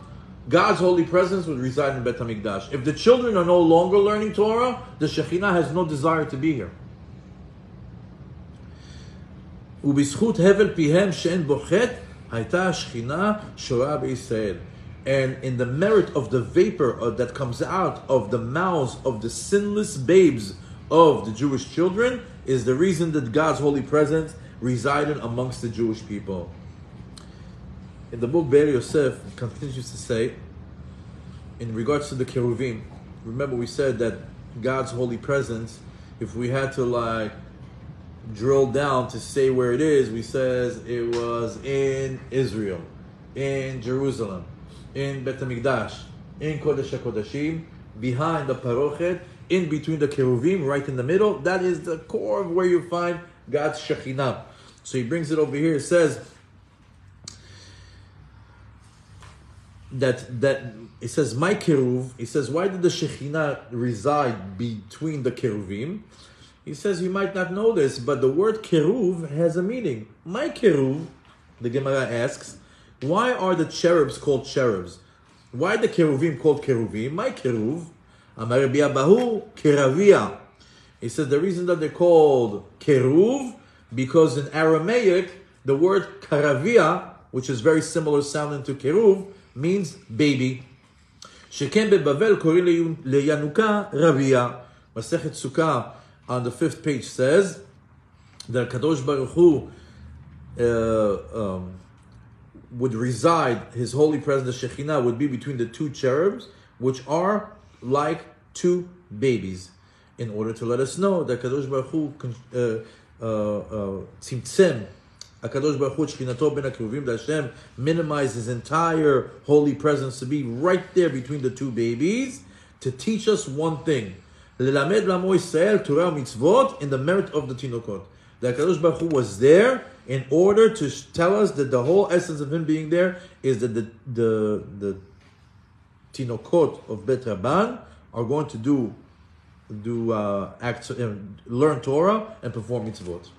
God's holy presence would reside in Bet HaMikdash. If the children are no longer learning Torah, the Shekhinah has no desire to be here. ובזכות הבל פיהם שאין בו חטא, הייתה השכינה שורה בישראל. And in the merit of the vapor that comes out of the mouths of the sinless babes of the Jewish children is the reason that God's holy presence resided amongst the Jewish people. In the book VAYERA Yosef continues to say, in regards to the Keruvim, remember we said that God's holy presence, if we had to drill down to say where it is, we says it was in Israel, in Jerusalem, in Bet HaMikdash, in Kodesh HaKodashim, behind the Parochet, in between the Keruvim, right in the middle. That is the core of where you find God's Shekhinah. So he brings it over here. It says that it says my Keruv. He says, why did the Shekhinah reside between the Keruvim? He says, you might not know this, but the word Keruv has a meaning. My Keruv, the Gemara asks, why are the cherubs called cherubs? Why are the Keruvim called Keruvim? My Keruv, Amar Rabbi Abahu, Keravia. He says the reason that they're called Keruv, because in Aramaic, the word Karavia, which is very similar sounding to Keruv, means baby. Sheken beBavel korin leYanuka Ravia. Masechet Sukkah on the 5th page says that Kadosh Baruch Hu would reside, his holy presence, the Shekhinah, would be between the two cherubs, which are like two babies, in order to let us know that Kadosh Baruch Hu tzimtzem HaKadosh Baruch Hu Shechinato ben HaKeruvim, that Hashem minimized his entire holy presence to be right there between the two babies, to teach us one thing: Lelamed Lamo Yisrael Torah Mitzvot, in the merit of the Tinokot. That HaKadosh Baruch Hu was there in order to tell us that the whole essence of him being there is that the Tinokot of Bet Rabban are going to learn Torah and perform mitzvot.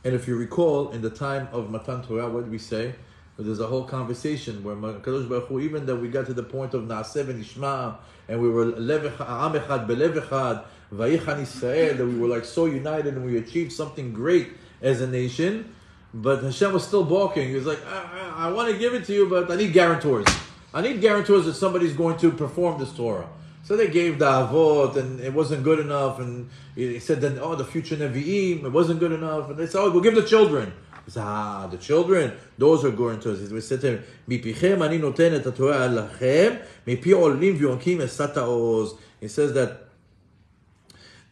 And if you recall, in the time of Matan Torah, what did we say? There's a whole conversation where Kadosh Baruch Hu, even that we got to the point of Naaseh v'Nishma, and we were Am Echad Belev Echad, Vayichan Yisrael, that we were like so united and we achieved something great as a nation. But Hashem was still balking. He was like, I want to give it to you, but I need guarantors. I need guarantors that somebody's going to perform this Torah. So they gave the avot, and it wasn't good enough. And he said, then, the future Nevi'im, it wasn't good enough. And they said, we'll give the children. He said, the children, those are guarantors. He said to him, Mipichem ani noten et haTorah lachem, mipi olim v'yonkim esat ha'oz. He says that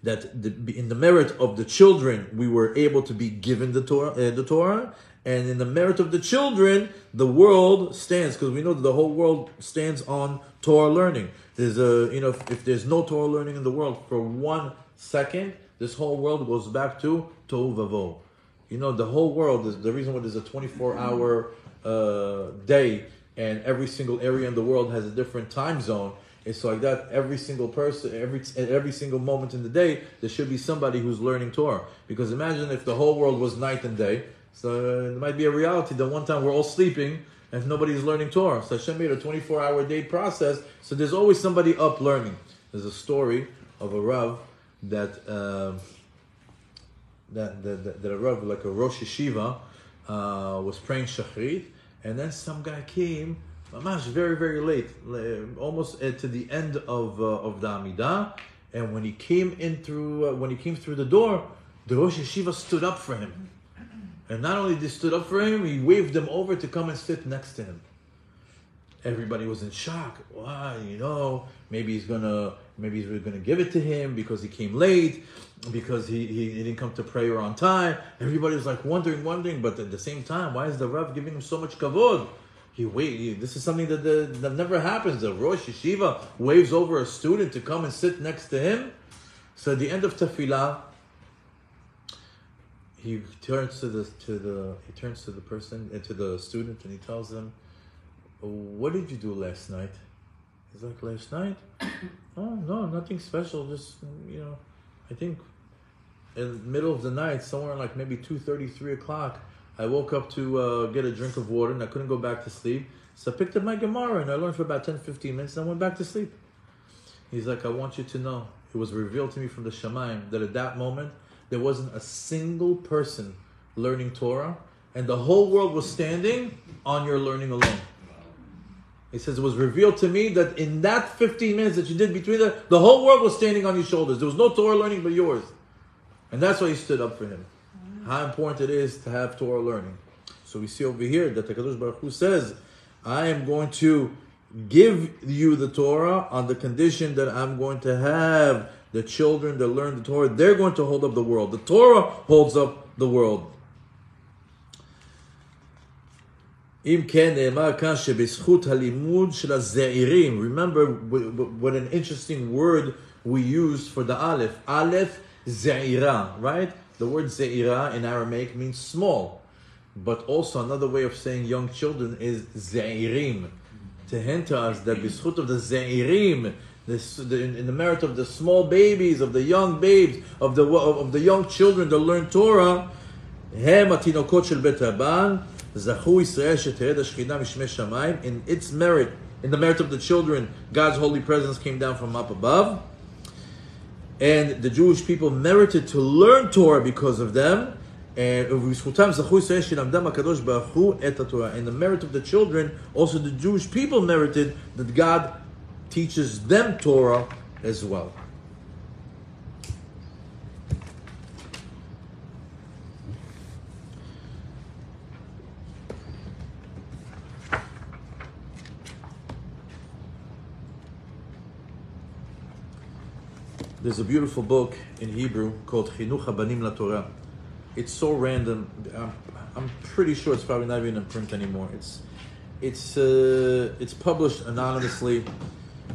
in the merit of the children, we were able to be given the Torah, and in the merit of the children, the world stands, because we know that the whole world stands on Torah learning. There's if there's no Torah learning in the world for 1 second, this whole world goes back to Tohu Vavohu. The whole world is the reason why there's a 24-hour day, and every single area in the world has a different time zone. It's like that. Every single person, every single moment in the day, there should be somebody who's learning Torah. Because imagine if the whole world was night and day. So it might be a reality that one time we're all sleeping and nobody's learning Torah. So Hashem made a 24-hour day process. So there's always somebody up learning. There's a story of a Rav that a Rav, like a Rosh Yeshiva, was praying Shachrit, and then some guy came, mamash, very, very late, almost to the end of the Amidah, and when he came through the door, the Rosh Yeshiva stood up for him. And not only did he stood up for him, he waved him over to come and sit next to him. Everybody was in shock. Why? Maybe he's gonna give it to him because he came late, because he didn't come to prayer on time. Everybody was like wondering, but at the same time, why is the Rav giving him so much kavod? This is something that never happens. The Rosh Yeshiva waves over a student to come and sit next to him. So at the end of tefillah, he turns to the person, to the student, and he tells them, "What did you do last night?" He's like, "Last night? Oh no, nothing special. Just I think in the middle of the night, somewhere like maybe 2:30, 3 o'clock, I woke up to get a drink of water, and I couldn't go back to sleep. So I picked up my Gemara and I learned for about 10-15 minutes, and I went back to sleep." He's like, "I want you to know, it was revealed to me from the Shamayim that at that moment, there wasn't a single person learning Torah, and the whole world was standing on your learning alone." He says, it was revealed to me that in that 15 minutes that you did between the whole world was standing on your shoulders. There was no Torah learning but yours. And that's why he stood up for him. How important it is to have Torah learning. So we see over here that the Kadosh Baruch Hu says, I am going to give you the Torah on the condition that I'm going to have the children that learn the Torah. They're going to hold up the world. The Torah holds up the world. Remember what an interesting word we use for the Aleph. Aleph, Ze'ira, right? The word Ze'ira in Aramaic means small. But also another way of saying young children is Ze'irim. To hint to us that b'schut of the Ze'irim, in the merit of the small babies, of the young babes, of the young children that learn Torah, Hem atinokot shel Bet Rabban, Zachu Yisrael shetered Shechina mishmei shamayim. In its merit, in the merit of the children, God's holy presence came down from up above, and the Jewish people merited to learn Torah because of them. And in the merit of the children, also the Jewish people merited that God teaches them Torah as well. There's a beautiful book in Hebrew called Chinuch Habanim LaTorah. It's so random. I'm pretty sure it's probably not even in print anymore. It's published anonymously.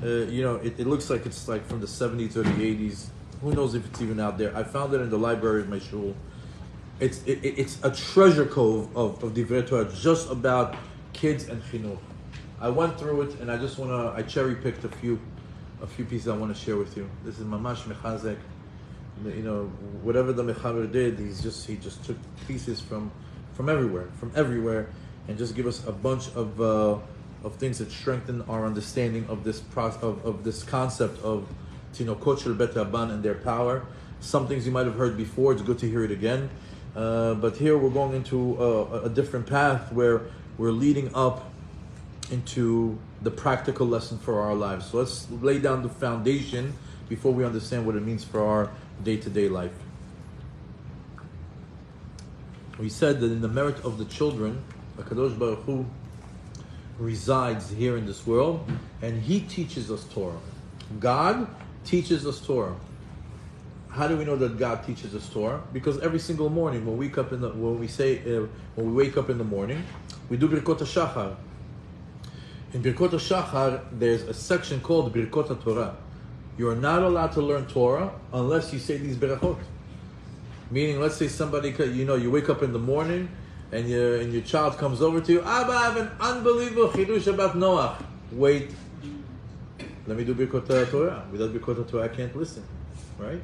It looks like it's like from the 70s or the 80s. Who knows if it's even out there? I found it in the library of my shul. It's a treasure cove of Divrei Torah just about kids and chinuch. I went through it and I cherry picked a few pieces I want to share with you. This is mamash mechazek. Whatever the mechaber did, he just took pieces from everywhere, and just give us a bunch of things that strengthen our understanding of this of this concept of tinokot shel bet Rabban and their power. Some things you might have heard before. It's good to hear it again. But here we're going into a different path where we're leading up into the practical lesson for our lives. So let's lay down the foundation before we understand what it means for our day-to-day life. We said that in the merit of the children, HaKadosh Baruch Hu resides here in this world, and He teaches us Torah. God teaches us Torah. How do we know that God teaches us Torah? Because every single morning when we wake up in the morning, we do Birkot HaShachar. In Birkot HaShachar, there's a section called Birkot HaTorah. You are not allowed to learn Torah unless you say these berachot. Meaning, let's say somebody, you wake up in the morning and your child comes over to you, Abba, I have an unbelievable chidush about Noach. Wait, let me do Birkot HaTorah. Without Birkot HaTorah, I can't listen, right?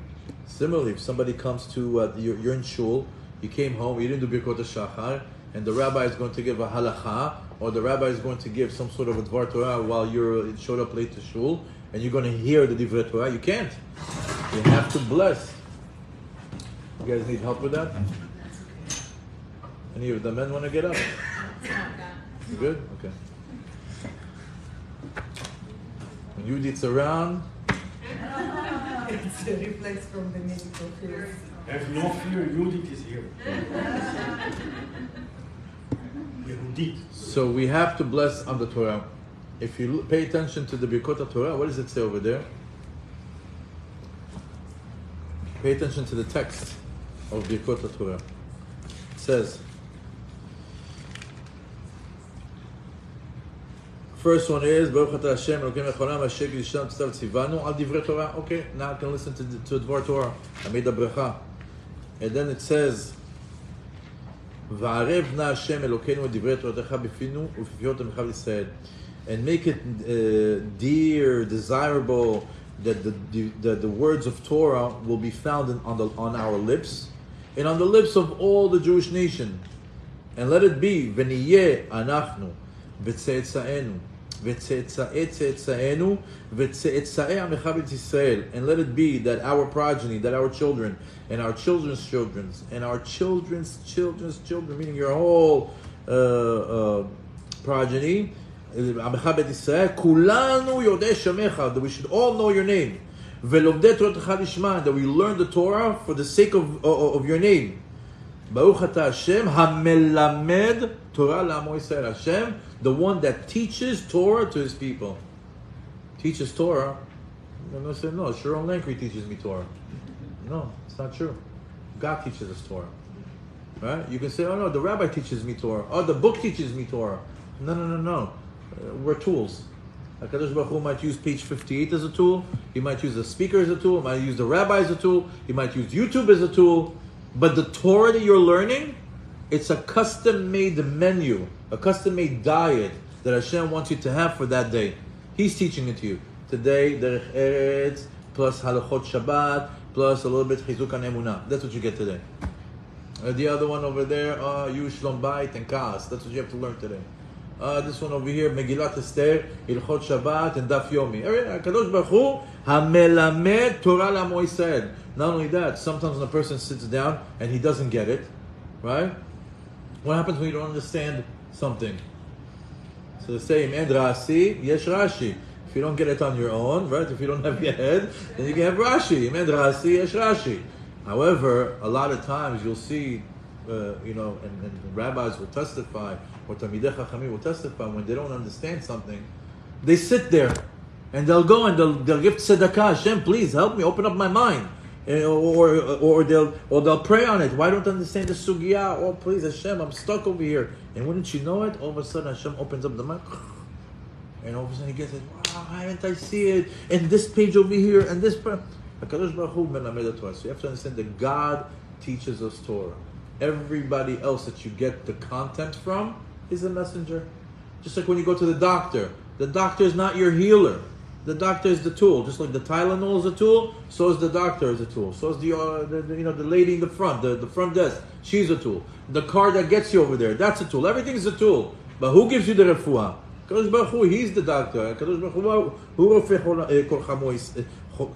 Similarly, if somebody comes to, you're in shul, you came home, you didn't do Birkot HaShachar, and the rabbi is going to give a halacha, or the rabbi is going to give some sort of a Dvar Torah while you showed up late to shul, and you're going to hear the Divrei Torah, you can't. You have to bless. You guys need help with that? Any of the men want to get up? You good? Okay. When Yudit's around, It's a reflex from the medical field. Have no fear, Yudit is here. Yehudit. so we have to bless on the Torah. If you pay attention to the Birkot Torah, what does it say over there? Pay attention to the text of Birkot Torah. It says, first one is Baruch Atah Hashem Elokeinu Mecholam Asher Gidishanu Tzav Tzivanu Al Divrei Torah. Okay, now I can listen to Dvar Torah. I made a bracha. And then it says, Va'arev na Hashem Elokeinu et Divrei Toratecha b'finu u'fifiot Amichav Yisrael. And make it dear, desirable, that the words of Torah will be found on our lips and on the lips of all the Jewish nation. And let it be, v'niyeh anachnu v'tze'etzaenu v'tze'etzae tze'etzaenu v'tze'etzae Amecha B'Eretz Yisrael. And let it be that our progeny, that our children, and our children's children, and our children's children, meaning your whole progeny, Amecha B'Eretz Yisrael, kulanu yodei shamecha, that we should all know your name. Ve'lomdei Toratecha lishma, that we learn the Torah for the sake of your name. Baruch Atah Hashem hamelamed Torah la'amo Yisrael. Hashem, the one that teaches Torah to His people. Teaches Torah. I'm going to say, no, Sharone Lankry teaches me Torah. No, it's not true. God teaches us Torah. Right? You can say, oh no, the rabbi teaches me Torah. Oh, the book teaches me Torah. No. We're tools. HaKadosh Baruch Hu might use page 58 as a tool. He might use the speaker as a tool. He might use the rabbi as a tool. He might use YouTube as a tool. But the Torah that you're learning, it's a custom-made menu, a custom-made diet that Hashem wants you to have for that day. He's teaching it to you. Today, Derech Eretz, plus Halachot Shabbat, plus a little bit Chizuk and Emunah. That's what you get today. The other one over there, Yu Shlom Bayit and Kaas. That's what you have to learn today. This one over here, Megillat Esther, Ilchot Shabbat, and Daf Yomi. HaKadosh Baruch Hu, HaMelamed Torah L'Amo Yisrael. Not only that, sometimes when a person sits down and he doesn't get it, right? What happens when you don't understand something? So they say, Im End Rasi, Yesh Rashi. If you don't get it on your own, right? If you don't have your head, then you can have Rashi. Im End Rasi, Yesh Rashi. However, a lot of times you'll see, and rabbis will testify, or Talmidei Chachamim will testify, when they don't understand something, they sit there And they'll go and they'll give tzedakah. Hashem, please help me, open up my mind. Or they'll pray on it. Why don't I understand the sugya? Oh, please, Hashem, I'm stuck over here. And wouldn't you know it, all of a sudden Hashem opens up the mind. And all of a sudden he gets it. Wow, why didn't I see it? And this page over here, and this. HaKadosh Baruch Hu melamed Torah. So you have to understand that God teaches us Torah. Everybody else that you get the content from is a messenger. Just like when you go to the doctor is not your healer. The doctor is the tool. Just like the Tylenol is a tool, so is the doctor is a tool. So is the lady in the front, the front desk. She's a tool. The car that gets you over there, that's a tool. Everything is a tool. But who gives you the refuah? HaKadosh Baruch Hu, He's the doctor. HaKadosh Baruch Hu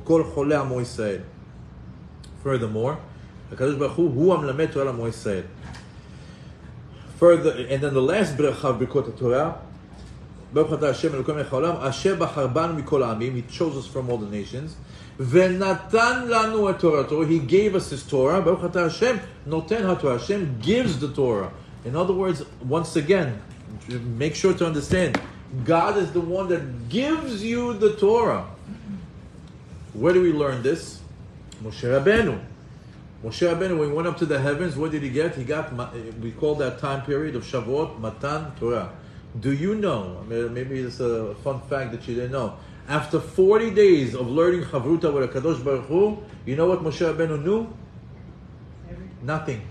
kol cholei amo Yisrael. Furthermore, HaKadosh Baruch Hu amelamed Torah amo Yisrael. Further, and then the last bracha of Birkot Torah, Baruch atah Hashem Elokeinu melech haolam, asher bachar banu mikol ha'amim. He chose us from all the nations. Ve'natan lanu et Torato. He gave us His Torah. Baruch atah Hashem noten haTorah. Hashem gives the Torah. In other words, once again, make sure to understand, God is the one that gives you the Torah. Where do we learn this? Moshe Rabbeinu. Moshe Rabbeinu, when he went up to the heavens, what did he get? He got, we call that time period of Shavuot, Matan Torah. Do you know, maybe it's a fun fact that you didn't know, after 40 days of learning Chavruta with HaKadosh Baruch Hu, you know what Moshe Rabbeinu knew? Nothing.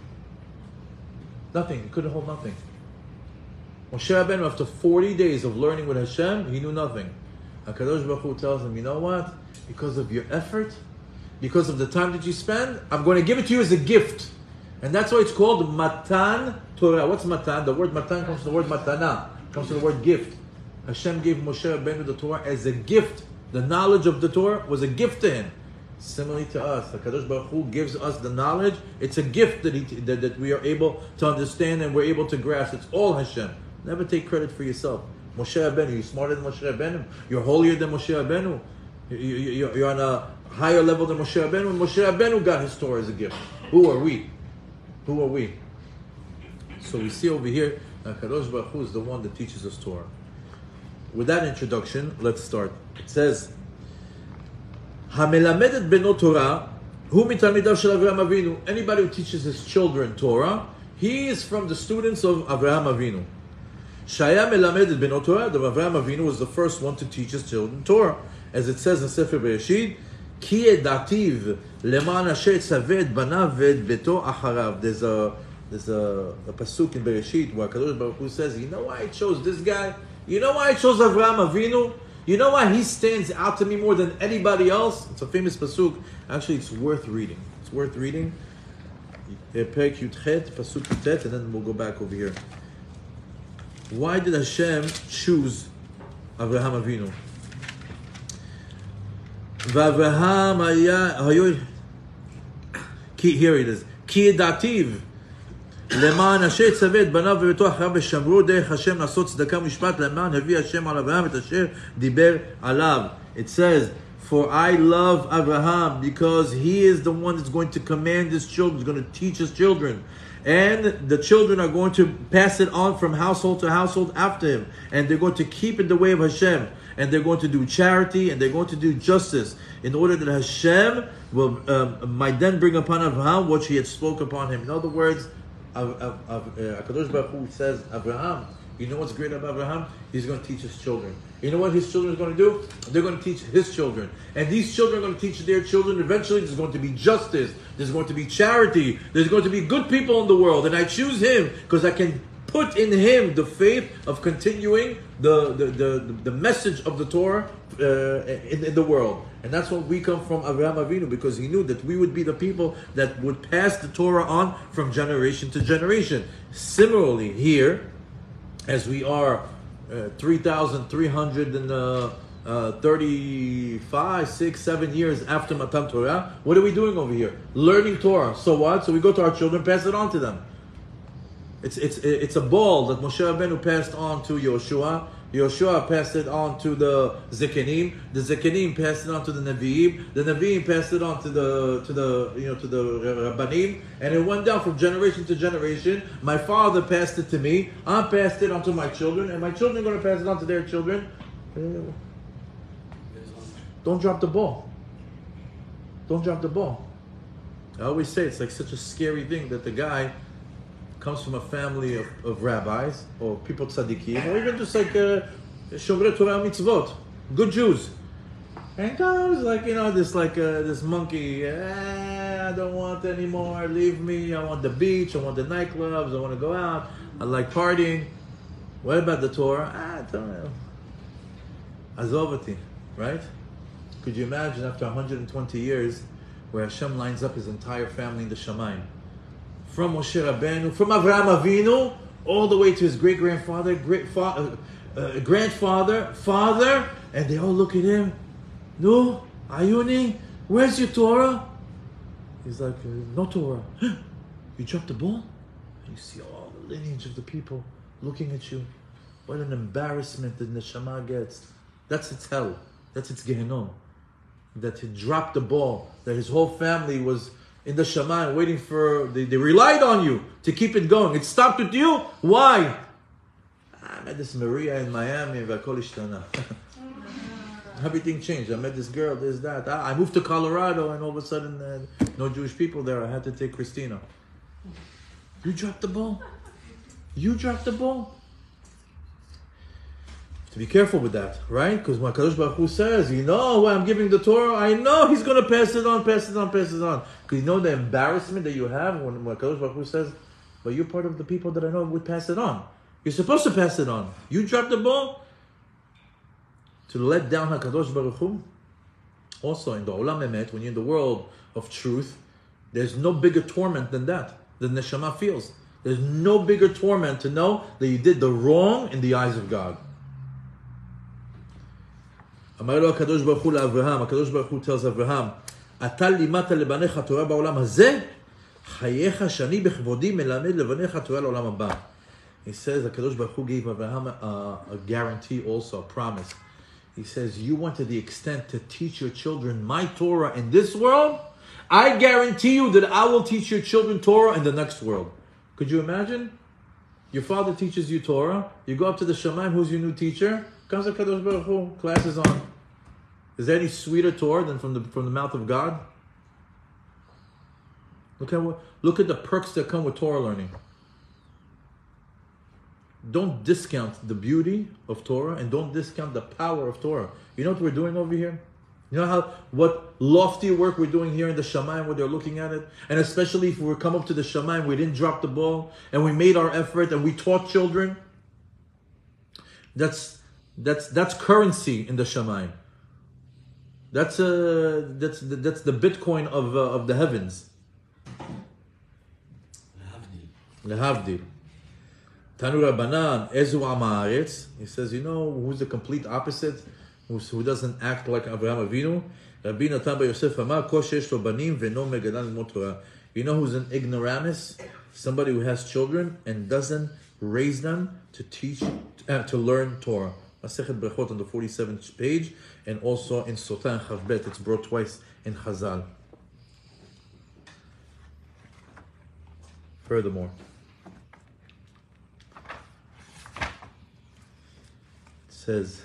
Nothing. He couldn't hold nothing. Moshe Rabbeinu, after 40 days of learning with Hashem, he knew nothing. HaKadosh Baruch Hu tells him, you know what? Because of your effort, because of the time that you spend, I'm going to give it to you as a gift. And that's why it's called Matan Torah. What's Matan? The word Matan comes from the word Matana. Comes from the word gift. Hashem gave Moshe Rabbeinu the Torah as a gift. The knowledge of the Torah was a gift to him. Similarly to us, HaKadosh Baruch Hu gives us the knowledge. It's a gift that we are able to understand and we're able to grasp. It's all Hashem. Never take credit for yourself. Moshe Rabbeinu, you're smarter than Moshe Rabbeinu. You're holier than Moshe Rabbeinu. You're on a higher level than Moshe Rabbeinu. And Moshe Rabbeinu got his Torah as a gift. Who are we? Who are we? So we see over here, HaKadosh Baruch Hu is the one that teaches us Torah. With that introduction, let's start. It says, "Hamelamed et beno Torah, hu mitalmidav shel Avraham Avinu." Anybody who teaches his children Torah, he is from the students of Avraham Avinu. Shaya melamed et beno Torah. The Avraham Avinu was the first one to teach his children Torah, as it says in Sefer Bereshit, "Ki edativ leman asher tzaveh et banav ve'et beto acharav." There's a pasuk in Bereshit where HaKadosh Baruch Hu says, you know why I chose this guy? You know why I chose Avraham Avinu? You know why he stands out to me more than anybody else? It's a famous pasuk. Actually, it's worth reading. It's worth reading. Perek Yudchet, pasuk Yudchet, and then we'll go back over here. Why did Hashem choose Avraham Avinu? Here it is. Ki edativ למען אשר צווה את בניו וביתו אחריו ושמרו דרך השם לעשות צדקה ומשפט למען הביא השם על אברהם את אשר דיבר עליו. It says, for I love Abraham because he is the one that's going to command his children, is going to teach his children. And the children are going to pass it on from household to household after him. And they're going to keep in the way of Hashem. And they're going to do charity and they're going to do justice in order that Hashem will might then bring upon Abraham what he had spoke upon him. In other words, HaKadosh Baruch Hu says, Abraham, you know what's great about Abraham? He's going to teach his children. You know what his children are going to do? They're going to teach his children. And these children are going to teach their children. Eventually there's going to be justice. There's going to be charity. There's going to be good people in the world. And I choose him because I can put in him the faith of continuing the message of the Torah in the world. And that's what we come from Avraham Avinu, because he knew that we would be the people that would pass the Torah on from generation to generation. Similarly, here, as we are 3,335, 6, 7 years after Matan Torah, what are we doing over here? Learning Torah. So what? So we go to our children, pass it on to them. It's a ball that Moshe Rabbeinu passed on to Yoshua. Yoshua passed it on to the Zekenim. The Zekenim passed it on to the Nevi'im. The Nevi'im passed it on to the Rabbanim. And it went down from generation to generation. My father passed it to me. I passed it on to my children. And my children are going to pass it on to their children. Don't drop the ball. Don't drop the ball. I always say it's like such a scary thing that the guy comes from a family of rabbis or people tzaddikim, or even just like Shomrei Torah mitzvot, good Jews. And he comes like, this monkey, I don't want anymore, leave me, I want the beach, I want the nightclubs, I want to go out, I like partying. What about the Torah? I don't know. Azovati, right? Could you imagine after 120 years where Hashem lines up his entire family in the Shamayim? From Moshe Rabbeinu, from Avraham Avinu, all the way to his great-grandfather, grandfather, father, and they all look at him. No, Ayuni, where's your Torah? He's like, no Torah. You dropped the ball? And you see all the lineage of the people looking at you. What an embarrassment the neshama gets. That's its hell. That's its Gehenom. That he dropped the ball. That his whole family was in the Shamayim waiting for... They relied on you to keep it going. It stopped with you? Why? I met this Maria in Miami. Everything changed. I met this girl, this, that. I moved to Colorado and all of a sudden no Jewish people there. I had to take Christina. You dropped the ball. You dropped the ball. To be careful with that, right? Because when Kadosh Baruch Hu says, I'm giving the Torah, I know He's going to pass it on. Because you know the embarrassment that you have when Kadosh Baruch Hu says, but you're part of the people that I know would pass it on. You're supposed to pass it on. You dropped the ball. To let down HaKadosh Baruch Hu. Also in the Olam Emet, when you're in the world of truth, there's no bigger torment than that. The Neshama feels. There's no bigger torment to know that you did the wrong in the eyes of God. אמר לו הקדוש ברוך הוא לאברהם, הקדוש ברוך הוא tells Abraham, אתה לימדת לבניך תורה בעולם הזה, חייך שאני בכבודי מלמד לבניך תורה לעולם הבא. He says, הקדוש ברוך הוא gave Abraham a guarantee also, a promise. He says, you went to the extent to teach your children my Torah in this world, I guarantee you that I will teach your children Torah in the next world. Could you imagine? Your father teaches you Torah, you go up to the Shamayim, who's your new teacher? Comes the Kadosh Baruch Hu, class is on. Is there any sweeter Torah than from the mouth of God? Look at the perks that come with Torah learning. Don't discount the beauty of Torah and don't discount the power of Torah. You know what we're doing over here? You know what lofty work we're doing here in the Shamayim where they're looking at it? And especially if we come up to the Shamayim, we didn't drop the ball and we made our effort and we taught children. That's currency in the Shamayim. That's the Bitcoin of the heavens. Lehavdil. Tanu Rabbanan, Ezu Am Haaretz. He says, who's the complete opposite? Who doesn't act like Avraham Avinu? Rabbi Natan bar Yosef Amar, Ko sheyesh lo banim ve'no megadan lilmod Torah. You know who's an ignoramus? Somebody who has children and doesn't raise them to teach, to learn Torah. Masechet Brachot on the 47th page, and also in Sotah and Chavbet. It's brought twice in Chazal. Furthermore, it says,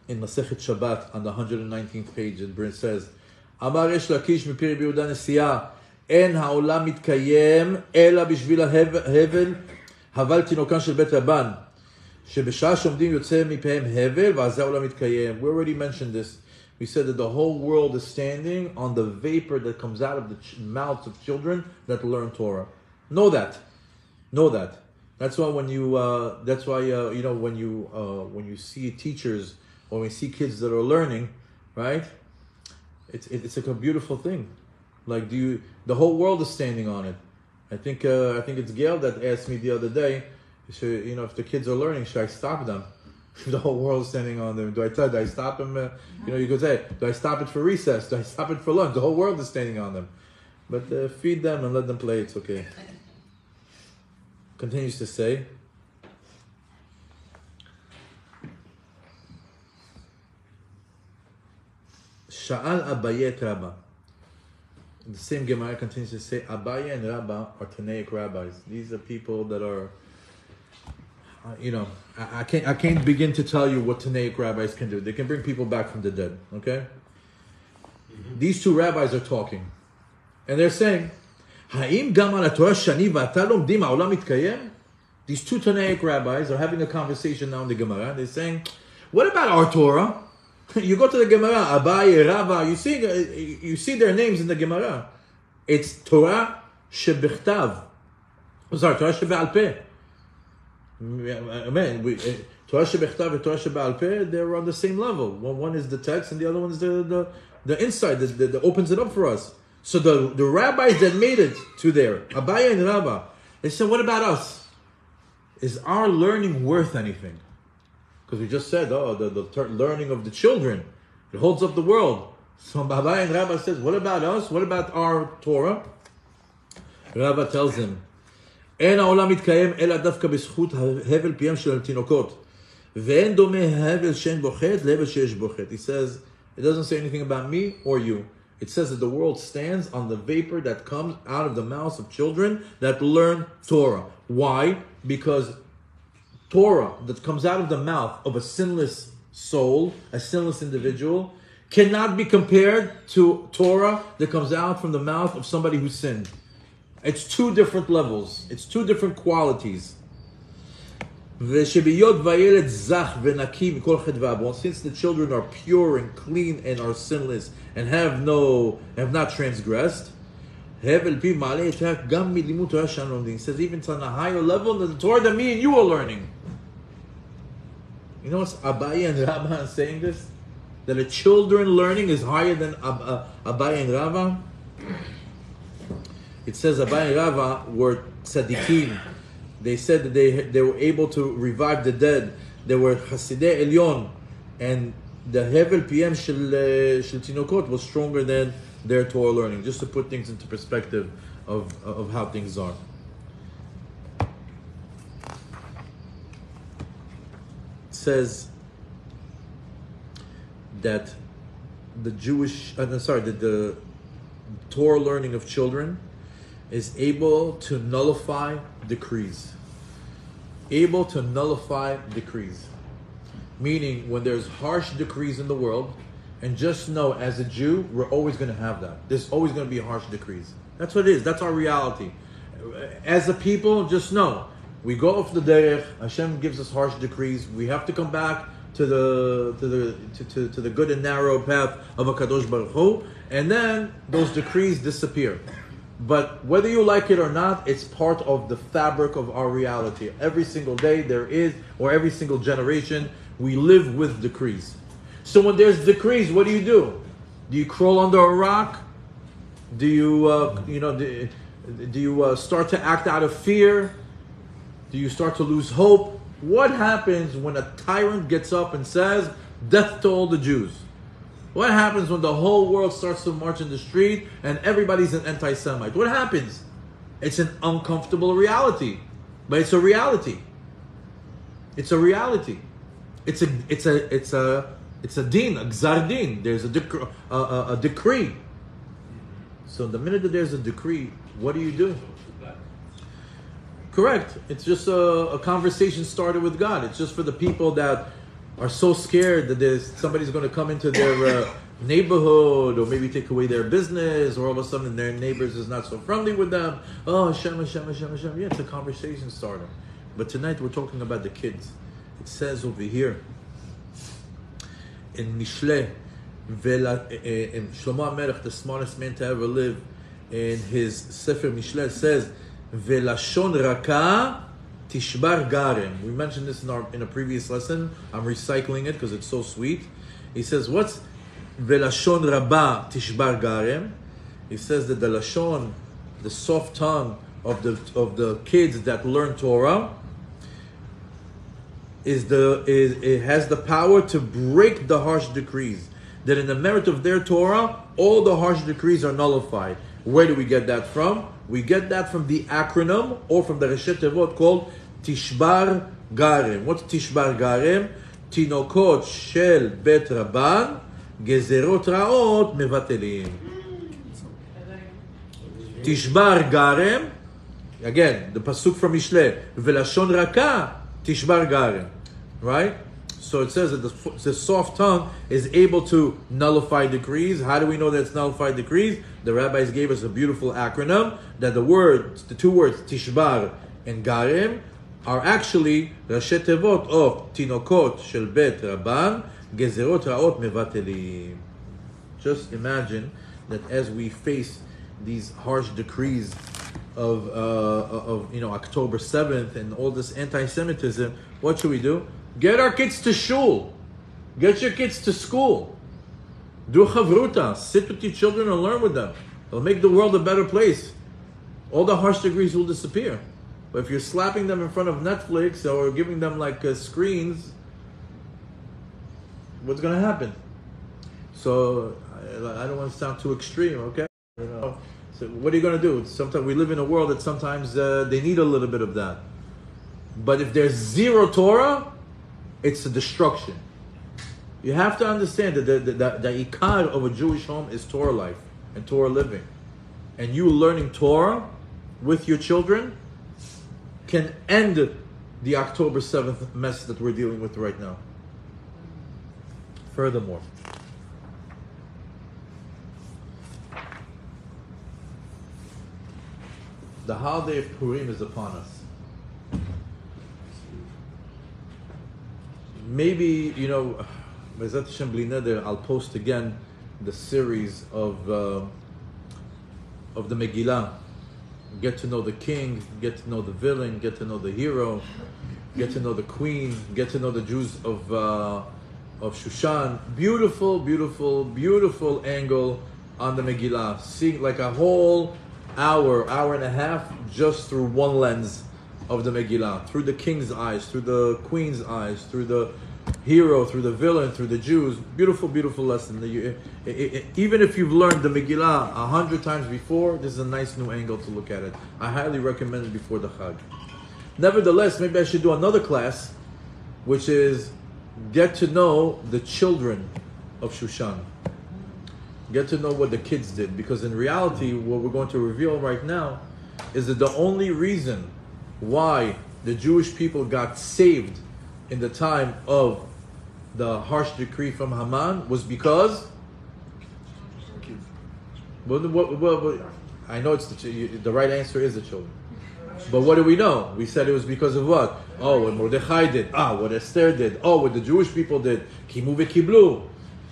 in Masechet Shabbat on the 119th page, it says, Amar Resh Lakish mipir Rabbi Yehuda Nesiah, אין העולם מתקיים אלא בשביל ההבל, הבל תינוקן של בית רבן, שבשעה שעומדים יוצא מפיהם הבל, ואז העולם מתקיים. We already mentioned this. We said that the whole world is standing on the vapor that comes out of the mouths of children that learn Torah. Know that. Know that. That's why when you, when you see teachers or when you see kids that are learning, right? It's like a beautiful thing. Like, the whole world is standing on it. I think it's Gail that asked me the other day, if the kids are learning, should I stop them? The whole world is standing on them. Do I stop them? You could say, do I stop it for recess? Do I stop it for lunch? The whole world is standing on them. But feed them and let them play. It's okay. Continues to say, Sha'al Abaye et Rabba. The same Gemara continues to say, Abaye and Rabba are Tanaic rabbis. These are people that are I can't begin to tell you what Tanaic rabbis can do. They can bring people back from the dead. Okay. These two rabbis are talking, and they're saying, "Ha'im gam al Torah shani v'ata lomdim ha'olam mitkayem?" These two Tanaic rabbis are having a conversation now in the Gemara. They're saying, "What about our Torah?" You go to the Gemara, Abaye, Rava. You see their names in the Gemara. It's Torah shebichtav. Sorry, Torah shebe'al peh. Torah shebichtav and Torah shebe'al peh, they're on the same level. One is the text and the other one is the inside that opens it up for us. So the rabbis that made it to there, Abaye and Rava, they said, what about us? Is our learning worth anything? Because we just said, the learning of the children, it holds up the world. So Abaye and Rava says, what about us? What about our Torah? Rava tells him, אין העולם מתקיים אלא דווקא בזכות הבל פיהם של התינוקות. ואין דומה הבל שאין בוחת להבל שיש בוחת. He says, it doesn't say anything about me or you. It says that the world stands on the vapor that comes out of the mouths of children that learn Torah. Why? Because Torah that comes out of the mouth of a sinless soul, a sinless individual, cannot be compared to Torah that comes out from the mouth of somebody who sinned. It's two different levels. It's two different qualities. Since the children are pure and clean and are sinless and have not transgressed, he says even on a higher level than the Torah that me and you are learning. You know what's Abaye and Rava saying this? That the children learning is higher than Abaye and Rava? It says Abaye and Rava were tzaddikim. They said that they were able to revive the dead. They were Hasidei Elyon. And the Hevel PM shel Tinokot was stronger than their Torah learning. Just to put things into perspective of how things are. It says that the Torah learning of children is able to nullify decrees. Able to nullify decrees. Meaning, when there's harsh decrees in the world, and just know, as a Jew, we're always going to have that. There's always going to be harsh decrees. That's what it is. That's our reality. As a people, just know, we go off the derech. Hashem gives us harsh decrees. We have to come back to the good and narrow path of HaKadosh Baruch Hu, and then those decrees disappear. But whether you like it or not, it's part of the fabric of our reality. Every single day there is, or every single generation, we live with decrees. So when there's decrees, what do? Do you crawl under a rock? Do you, start to act out of fear? Do you start to lose hope? What happens when a tyrant gets up and says, death to all the Jews? What happens when the whole world starts to march in the street and everybody's an anti-Semite? What happens? It's an uncomfortable reality, but it's a reality. It's a reality. It's a din, a gzar din. There's a decree. So the minute that there's a decree, what do? Correct. It's just a conversation started with God. It's just for the people that are so scared that somebody's going to come into their neighborhood or maybe take away their business, or all of a sudden their neighbors is not so friendly with them. Oh, Hashem, Hashem, Hashem, Hashem. Yeah, it's a conversation starter. But tonight we're talking about the kids. It says over here in Mishle, in Shlomo HaMelech, the smartest man to ever live, in his Sefer Mishle, says, Velashon Raka Tishbar Garem. We mentioned this in a previous lesson. I'm recycling it because it's so sweet. He says, what's Velashon Rabba Tishbar Garem? He says that the Lashon, the soft tongue of the kids that learn Torah, it has the power to break the harsh decrees. That in the merit of their Torah, all the harsh decrees are nullified. Where do we get that from? We get that from the acronym or from the Reshet Tevot called Tishbar Garem. What's Tishbar Garem? Tinokot shel bet Rabban, gezerot raot mevatelim. Tishbar Garem, again, the pasuk from Mishle, Velashon Raka Tishbar Garim, right? So it says that the soft tongue is able to nullify decrees. How do we know that it's nullified decrees? The rabbis gave us a beautiful acronym that the two words Tishbar and Garim are actually Rashi Tevot of Tinokot Shel Bet Rabban Gezerot Raot Mevatelim. Just imagine that as we face these harsh decrees of October 7th and all this anti-Semitism, what should we do? Get our kids to shul. Get your kids to school. Do chavruta. Sit with your children and learn with them. It'll make the world a better place. All the harsh degrees will disappear. But if you're slapping them in front of Netflix or giving them screens, what's going to happen? So I don't want to sound too extreme, okay? So what are you going to do? Sometimes we live in a world that sometimes they need a little bit of that. But if there's zero Torah, it's a destruction. You have to understand that the ikar of a Jewish home is Torah life and Torah living. And you learning Torah with your children can end the October 7th mess that we're dealing with right now. Furthermore, the holiday of Purim is upon us. Maybe, B'ezrat Hashem Bli Neder, I'll post again the series of the Megillah. Get to know the king, get to know the villain, get to know the hero, get to know the queen, get to know the Jews of Shushan. Beautiful, beautiful, beautiful angle on the Megillah. Seeing like a whole hour and a half just through one lens of the Megillah, through the king's eyes, through the queen's eyes, through the hero, through the villain, through the Jews. Beautiful, beautiful lesson. Even if you've learned the Megillah 100 times before, this is a nice new angle to look at it. I highly recommend it before the Chag. Nevertheless, maybe I should do another class, which is get to know the children of Shushan. Get to know what the kids did. Because in reality, what we're going to reveal right now is that the only reason why the Jewish people got saved in the time of the harsh decree from Haman was because I know it's the right answer is the children. But what do we know? We said it was because of what? Oh, what Mordechai did. What Esther did. what the Jewish people did. Kimu v'kiblu.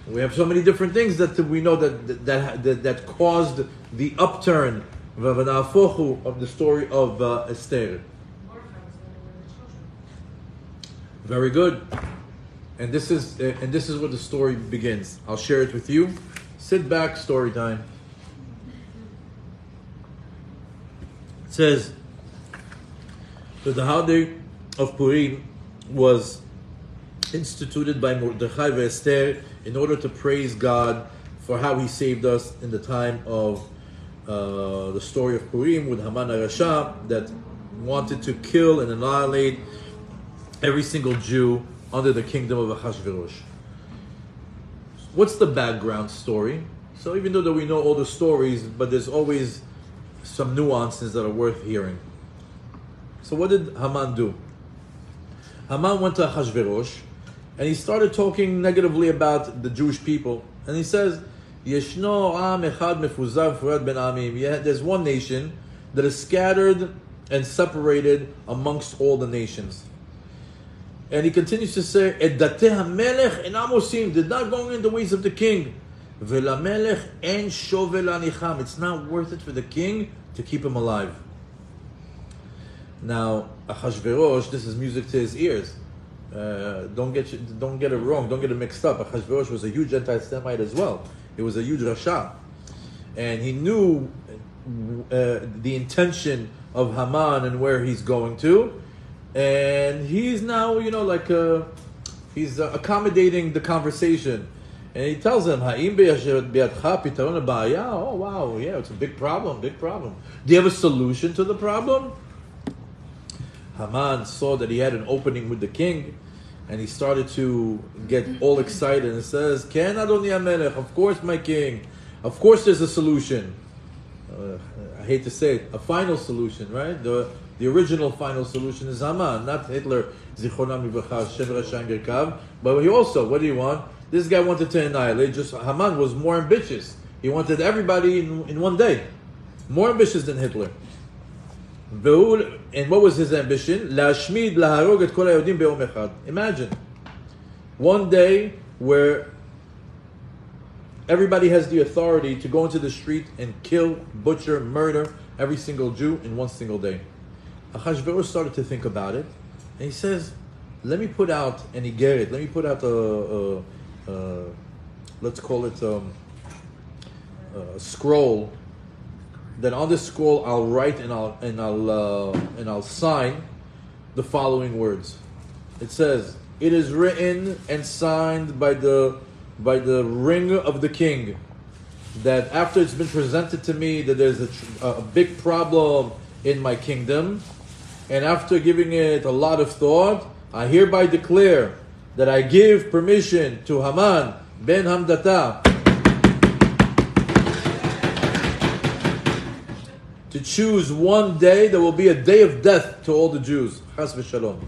We have so many different things that we know that caused the upturn of the story of Esther. Very good. And this is where the story begins. I'll share it with you. Sit back, story time. It says that the holiday of Purim was instituted by Mordechai and Esther in order to praise God for how He saved us in the time of the story of Purim with Haman HaRasha that wanted to kill and annihilate every single Jew under the kingdom of Ahasuerus. What's the background story? So even though that we know all the stories, but there's always some nuances that are worth hearing. So what did Haman do? Haman went to Ahasuerus and he started talking negatively about the Jewish people. And he says, Yeshno am echad mefuzar furat ben amim. There's one nation that is scattered and separated amongst all the nations. And he continues to say, Et dateh hamelech enam osim. They're not going in the ways of the king. Velamelech en shovel anicham. It's not worth it for the king to keep him alive. Now, Ahasuerus, this is music to his ears. Don't get it wrong. Don't get it mixed up. Ahasuerus was a huge anti-Semite as well. He was a huge Rasha, and he knew the intention of Haman and where he's going to, and he's now he's accommodating the conversation, and he tells him, oh wow, yeah, it's a big problem. Do you have a solution to the problem? Haman saw that he had an opening with the king, and he started to get all excited and says, Ken Adoni HaMelech, of course my king, of course there's a solution. I hate to say it, a final solution, right? The original final solution is Haman, not Hitler Zichronam Livracha, Hashem Rashaim Yerkav. But he also, what did he want? This guy wanted to annihilate. Just Haman was more ambitious. He wanted everybody in one day. More ambitious than Hitler. And what was his ambition? Lashmid laharog et kol hayodim be'om echad. Imagine one day where everybody has the authority to go into the street and kill, butcher, murder every single Jew in one single day. Achashverosh started to think about it, and he says, "Let me put out an igeret. Let me put out let's call it a scroll. Then on this scroll, I'll write and I'll sign the following words. It says, "It is written and signed by the ring of the king, that after it's been presented to me that there's a big problem in my kingdom, and after giving it a lot of thought, I hereby declare that I give permission to Haman ben Hamdata to choose one day that will be a day of death to all the Jews. Chas v'shalom.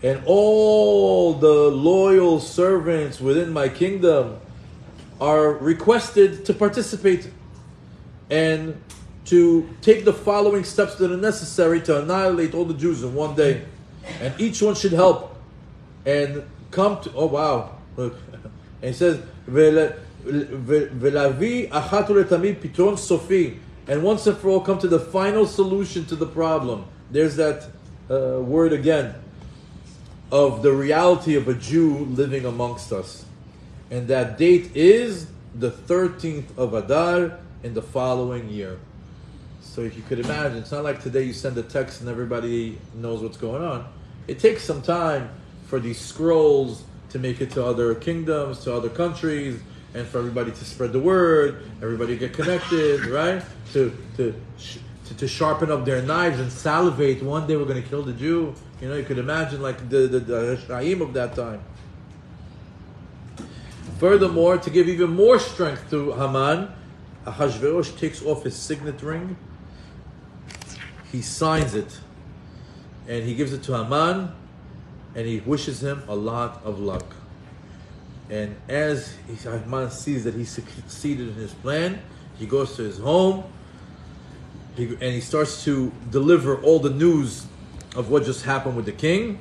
And all the loyal servants within my kingdom are requested to participate and to take the following steps that are necessary to annihilate all the Jews in one day. And each one should help and come to..." Oh wow, look. And he says, "Velavi achat uletamid pitron sofi." And once and for all come to the final solution to the problem. There's that word again of the reality of a Jew living amongst us. And that date is the 13th of Adar in the following year. So if you could imagine, it's not like today you send a text and everybody knows what's going on. It takes some time for these scrolls to make it to other kingdoms, to other countries, and for everybody to spread the word, everybody get connected, right? To sharpen up their knives and salivate. One day we're going to kill the Jew. You know, you could imagine like the Reshaim of that time. Furthermore, to give even more strength to Haman, Ahashverosh takes off his signet ring. He signs it, and he gives it to Haman, and he wishes him a lot of luck. And as Haman sees that he succeeded in his plan, he goes to his home, and he starts to deliver all the news of what just happened with the king.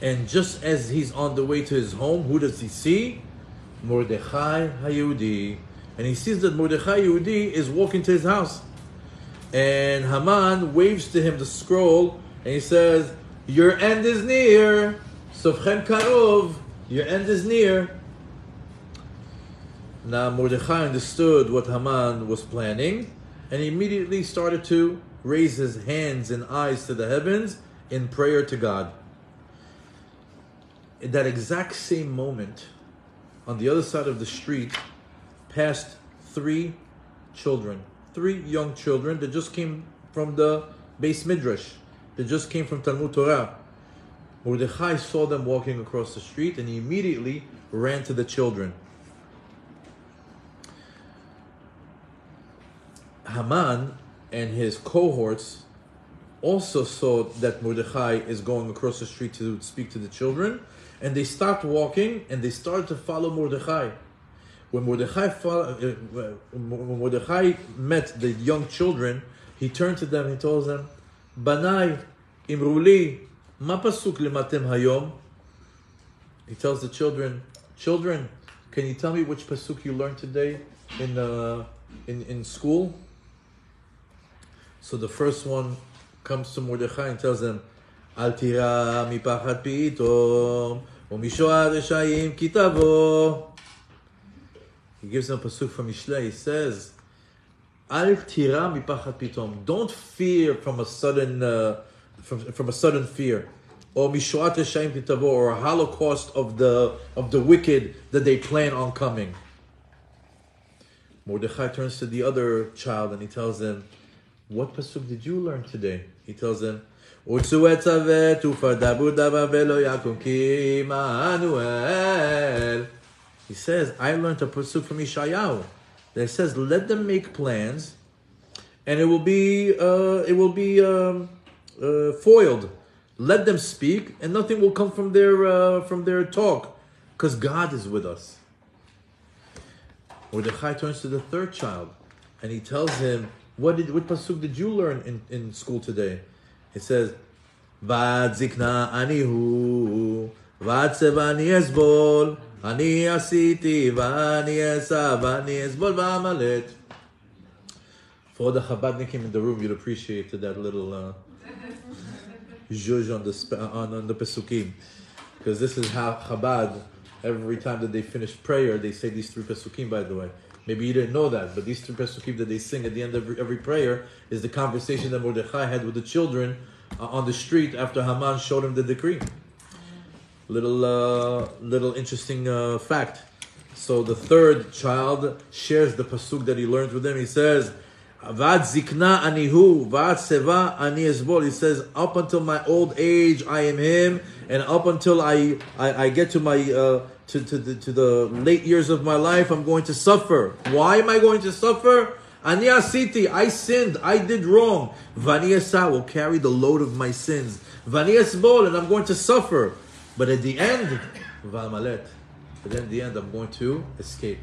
And just as he's on the way to his home, who does he see? Mordechai HaYehudi. And he sees that Mordechai HaYehudi is walking to his house. And Haman waves to him the scroll, and he says, "Your end is near. Sofchem karov. Your end is near." Now Mordechai understood what Haman was planning, and he immediately started to raise his hands and eyes to the heavens in prayer to God. In that exact same moment, on the other side of the street, passed three young children that just came from the Beis Midrash. They just came from Talmud Torah. Mordechai saw them walking across the street, and he immediately ran to the children. Haman and his cohorts also saw that Mordechai is going across the street to speak to the children, and they stopped walking and they started to follow Mordechai. When Mordechai met the young children, he turned to them and he told them, "Banai, imruli, ma pasuk limatem hayom?" He tells the children, can you tell me which pasuk you learned today in school? So the first one comes to Mordechai and tells them, "Al tira mipachat pitom, u'mishoat reshayim ki tavo." He gives them a pasuk from Mishlei. He says, "Al tira mipachat pitom." Don't fear from a sudden fear, or mishoat reshayim ki tavo, or a holocaust of the wicked that they plan on coming. Mordechai turns to the other child and he tells them, "What pasuk did you learn today?" He tells them, He says, "I learned a pasuk from Yeshayahu that says, let them make plans, and it will be foiled. Let them speak, and nothing will come from their talk, because God is with us. Mordechai turns to the third child, and he tells him, what pasuk did you learn in school today? It says, Vad zikna anihu, vad seva ani esbol, ani asiti, vani esa, vani esbol, va'amalet. For the Chabadnikim in the room, you'd appreciate that little zhuzh on the pesukim, because this is how Chabad, every time that they finish prayer, they say these 3 pesukim, by the way. Maybe you didn't know that, but these 3 pesukim that they sing at the end of every prayer is the conversation that Mordechai had with the children on the street after Haman showed him the decree. Little interesting fact. So the third child shares the pasuk that he learned with them. He says, Vad zikna anihu, vad seva ani esbol. He says, up until my old age, I am him, and up until I get to my to the late years of my life, I'm going to suffer. Why am I going to suffer? Ani asiti, I sinned, I did wrong. Vani esa, will carry the load of my sins. Vani esbol, and I'm going to suffer. But at the end, va'amalet. But then at the end, I'm going to escape,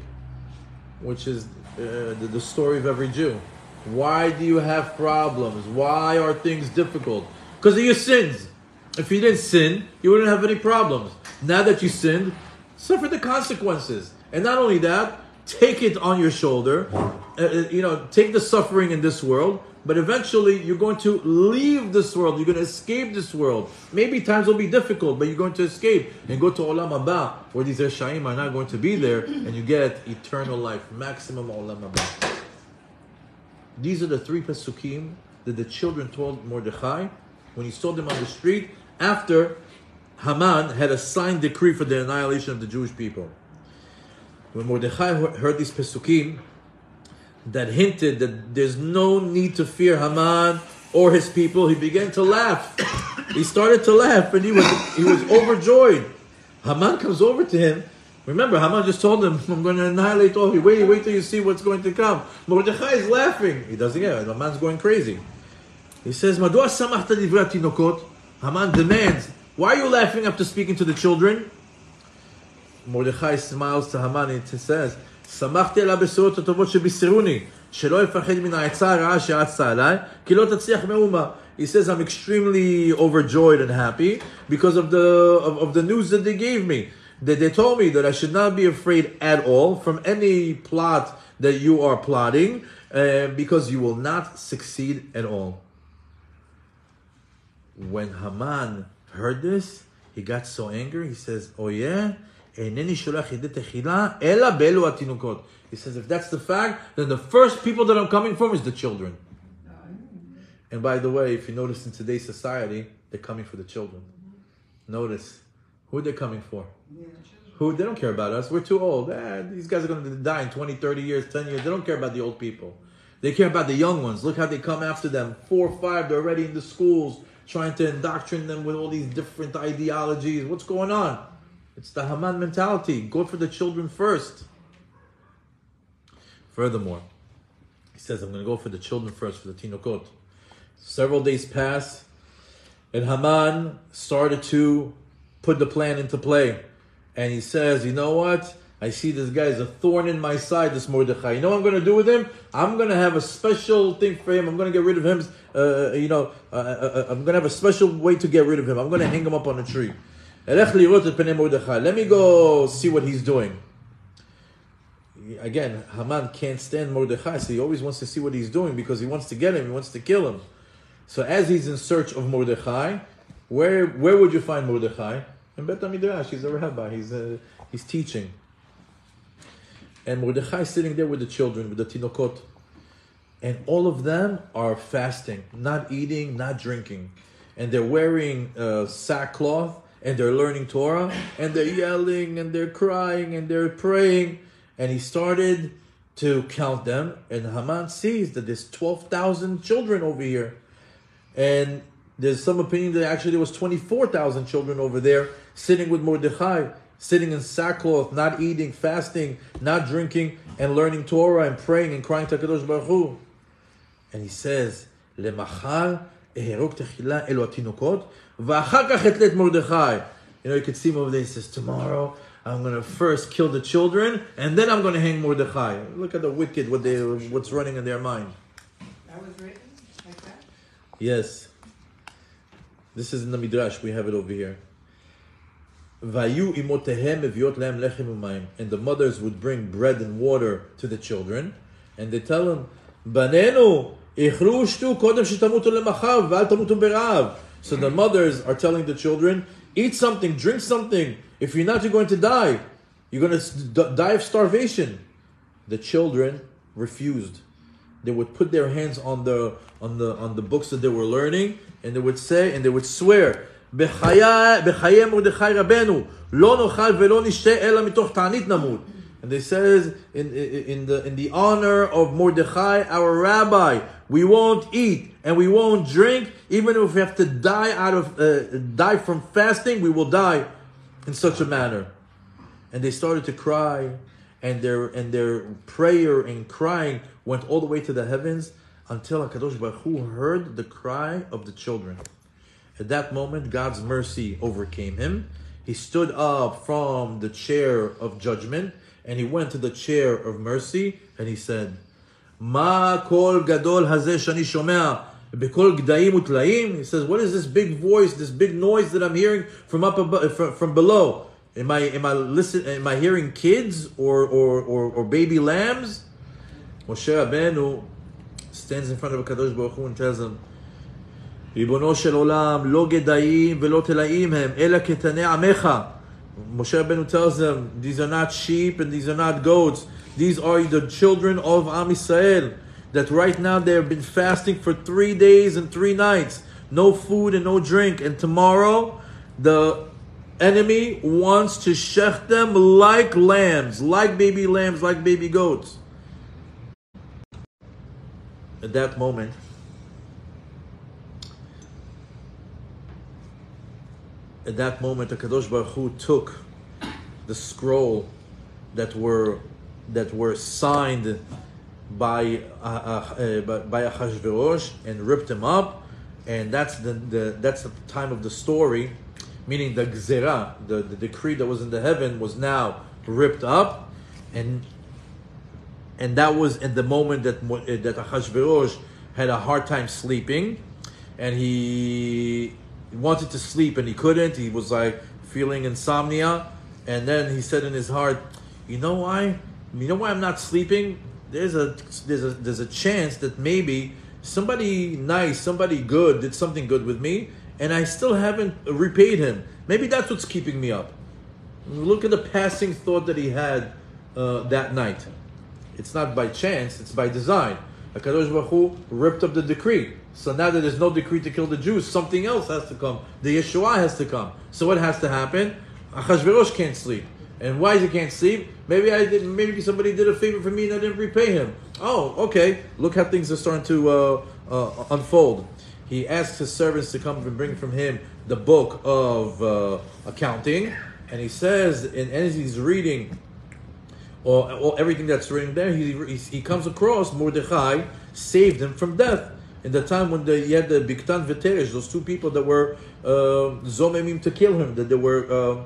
which is the story of every Jew. Why do you have problems? Why are things difficult? Because of your sins. If you didn't sin, you wouldn't have any problems. Now that you sinned, suffer the consequences. And not only that, take it on your shoulder. Take the suffering in this world. But eventually, you're going to leave this world. You're going to escape this world. Maybe times will be difficult, but you're going to escape and go to Olam Haba, where these Reshaim are not going to be there, and you get eternal life, maximum Olam Haba. These are the 3 pesukim that the children told Mordechai when he saw them on the street after Haman had a signed decree for the annihilation of the Jewish people. When Mordechai heard these pesukim that hinted that there's no need to fear Haman or his people, he began to laugh. He started to laugh, and he was overjoyed. Haman comes over to him. Remember, Haman just told him, I'm going to annihilate all of you. Wait till you see what's going to come. Mordechai is laughing. He doesn't get it. Haman's going crazy. He says, Madua samachta divrei tinokot. Haman demands, why are you laughing after speaking to the children? Mordechai smiles to Haman and says, Samachti ala besorot hatovot shebiseruni, shelo efachad min ha'etza ha'ra'ah she'atzta alai, ki lo tatzliach me'uma. He says, I'm extremely overjoyed and happy because of the news that they gave me. That they told me that I should not be afraid at all from any plot that you are plotting, because you will not succeed at all. When Haman heard this, he got so angry. He says, oh yeah? He says, if that's the fact, then the first people that I'm coming from is the children. And by the way, if you notice in today's society, they're coming for the children. Notice who they're coming for. Who? They don't care about us. We're too old. These guys are going to die in 20, 30 years, 10 years. They don't care about the old people. They care about the young ones. Look how they come after them. 4 or 5, they're already in the schools, trying to indoctrinate them with all these different ideologies. What's going on? It's the Haman mentality. Go for the children first. Furthermore, he says, I'm going to go for the children first, for the tinokot. Several days pass, and Haman started to put the plan into play. And he says, you know what? I see this guy is a thorn in my side, this Mordechai. You know what I'm going to do with him? I'm going to have a special thing for him. I'm going to get rid of him. I'm going to have a special way to get rid of him. I'm going to hang him up on a tree. Let me go see what he's doing. Again, Haman can't stand Mordechai, so he always wants to see what he's doing because he wants to get him. He wants to kill him. So as he's in search of Mordechai, where would you find Mordechai? In Bet HaMidrash. He's a rabbi. He's teaching. And Mordechai is sitting there with the children, with the tinokot. And all of them are fasting, not eating, not drinking. And they're wearing sackcloth, and they're learning Torah, and they're yelling, and they're crying, and they're praying. And he started to count them, and Haman sees that there's 12,000 children over here. And there's some opinion that actually there was 24,000 children over there sitting with Mordechai, sitting in sackcloth, not eating, fasting, not drinking, and learning Torah and praying and crying to HaKadosh Baruch Hu. And he says, Lemachal אהרוג תחילה אלו התינוקות, ואחר כך אתלה את מרדכי. You could see him over there, he says, tomorrow I'm going to first kill the children, and then I'm going to hang Mordechai. Look at the wicked, what's running in their mind. That was written like that? Yes. This is in the Midrash, we have it over here. Vayu imotehem meviot lehem lechem umayim. And the mothers would bring bread and water to the children, and they tell them, Banenu, ichlu ushtu kodem shetamutu lemachar, v'al tamutu berav. So the mothers are telling the children, eat something, drink something. If you're not, you're going to die. You're going to die of starvation. The children refused. They would put their hands on the books that they were learning, and they would say, and they would swear, "B'chaye Mordechai Rabenu, lo nochal velo nishte ela mitoch ta'anit namut." And they says, in the honor of Mordechai, our rabbi, we won't eat and we won't drink, even if we have to die from fasting, we will die in such a manner. And they started to cry, and their prayer and crying went all the way to the heavens until HaKadosh Baruch Hu heard the cry of the children. At that moment, God's mercy overcame him. He stood up from the chair of judgment, and he went to the chair of mercy, and he said, Ma kol gadol hazeh shani shomea b'kol gdaim utlaim. He says, what is this big voice, this big noise that I'm hearing from up above, from below? Am I hearing kids or baby lambs? Moshe Rabbeinu stands in front of HaKadosh Baruch Hu and tells him, Ribono shel olam, lo gedaim velo telaim hem, ela ketane amecha. Moshe Rabbeinu tells them, these are not sheep and these are not goats. These are the children of Am Yisrael, that right now they have been fasting for 3 days and 3 nights. No food and no drink. And tomorrow, the enemy wants to shech them like lambs, like baby goats. At that moment, the Kadosh Baruch Hu took the scroll that were signed by Achashverosh and ripped them up, and that's the time of the story, meaning the gzera, the decree that was in the heaven was now ripped up, and that was at the moment that Achashverosh had a hard time sleeping, and he wanted to sleep and he couldn't. He was like feeling insomnia, and then he said in his heart, "You know why? You know why I'm not sleeping? There's a chance that maybe somebody nice, somebody good did something good with me, and I still haven't repaid him. Maybe that's what's keeping me up." Look at the passing thought that he had that night. It's not by chance, it's by design. HaKadosh Baruch Hu ripped up the decree. So now that there's no decree to kill the Jews, something else has to come. The Yeshua has to come. So what has to happen? Achashverosh can't sleep. And why he can't sleep? Maybe somebody did a favor for me and I didn't repay him. Oh, okay. Look how things are starting to unfold. He asks his servants to come and bring from him the book of accounting. And he says, and as he's reading or everything that's written there, he comes across Mordechai saved him from death. In the time when you had the Biktan V'Teresh, those two people that were zomemim to kill him, that they were,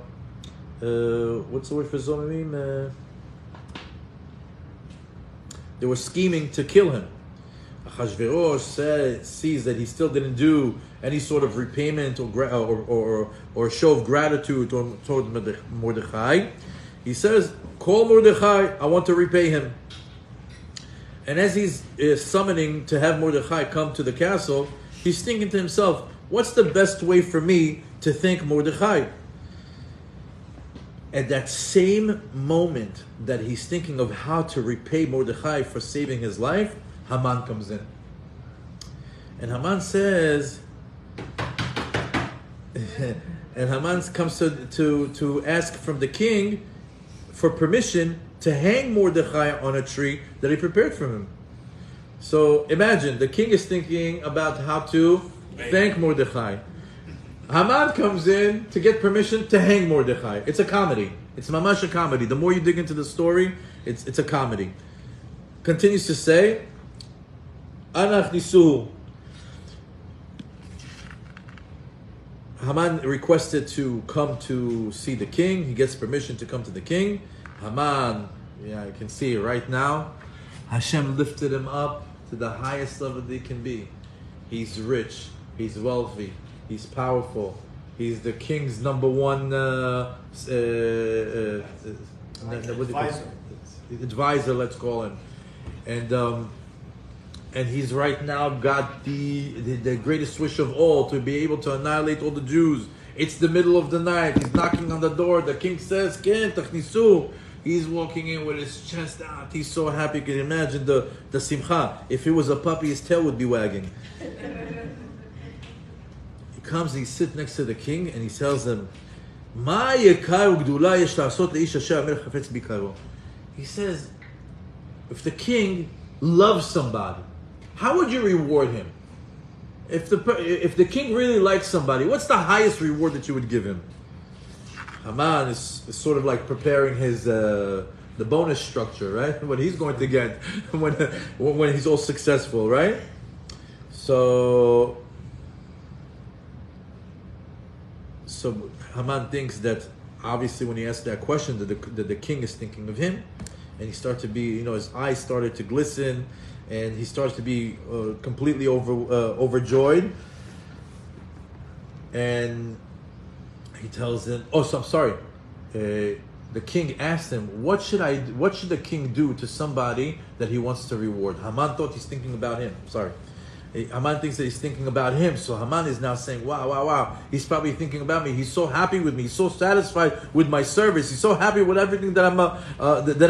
what's the word for zomemim? They were scheming to kill him. Achashverosh sees that he still didn't do any sort of repayment or show of gratitude toward Mordechai. He says, "Call Mordechai, I want to repay him." And as he's summoning to have Mordechai come to the castle, he's thinking to himself, what's the best way for me to thank Mordechai? At that same moment that he's thinking of how to repay Mordechai for saving his life, Haman comes in. And Haman says, and Haman comes to ask from the king for permission to hang Mordechai on a tree that he prepared for him. So imagine, the king is thinking about how to thank Mordechai. Haman comes in to get permission to hang Mordechai. It's a comedy. It's mamash a comedy. The more you dig into the story, it's a comedy. Continues to say, Anach nisuhu. Haman requested to come to see the king. He gets permission to come to the king. Haman, yeah, you can see it right now. Hashem lifted him up to the highest level that he can be. He's rich. He's wealthy. He's powerful. He's the king's number one advisor, let's call him. And he's right now got the greatest wish of all, to be able to annihilate all the Jews. It's the middle of the night. He's knocking on the door. The king says, "Ken, tachnisu." He's walking in with his chest out. He's so happy. You can imagine the simcha. If it was a puppy, his tail would be wagging. He comes and he sits next to the king and he tells him, "Ma yekar ugdula yesh la'asot leish asher hamelech chafetz bikaro." He says, if the king loves somebody, how would you reward him? If the king really likes somebody, what's the highest reward that you would give him? Haman is sort of like preparing his the bonus structure, right? What he's going to get when he's all successful, right? So Haman thinks that obviously when he asks that question, that the king is thinking of him, and he starts to be, his eyes started to glisten, and he starts to be completely overjoyed, and he tells him, the king asked him, what should the king do to somebody that he wants to reward? Haman thought he's thinking about him. Haman thinks that he's thinking about him. So Haman is now saying, wow. He's probably thinking about me. He's so happy with me. He's so satisfied with my service. He's so happy with everything that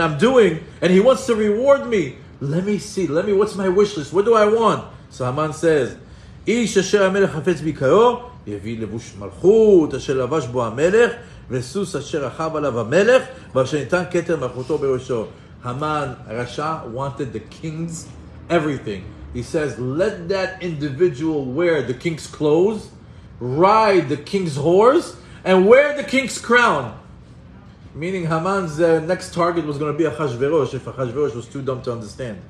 I'm doing. And he wants to reward me. Let me see. What's my wish list? What do I want? So Haman says, Ish asher hamelech hafetz bikaro, יביא לבוש מלכות, אשר לבש בו המלך, וסוס אשר רכב עליו המלך, ואשר ניתן כתר מלכותו בראשו. Haman, Rasha, wanted the king's everything. He says, let that individual wear the king's clothes, ride the king's horse, and wear the king's crown. Meaning Haman's next target was going to be Achashverosh, if Achashverosh was too dumb to understand.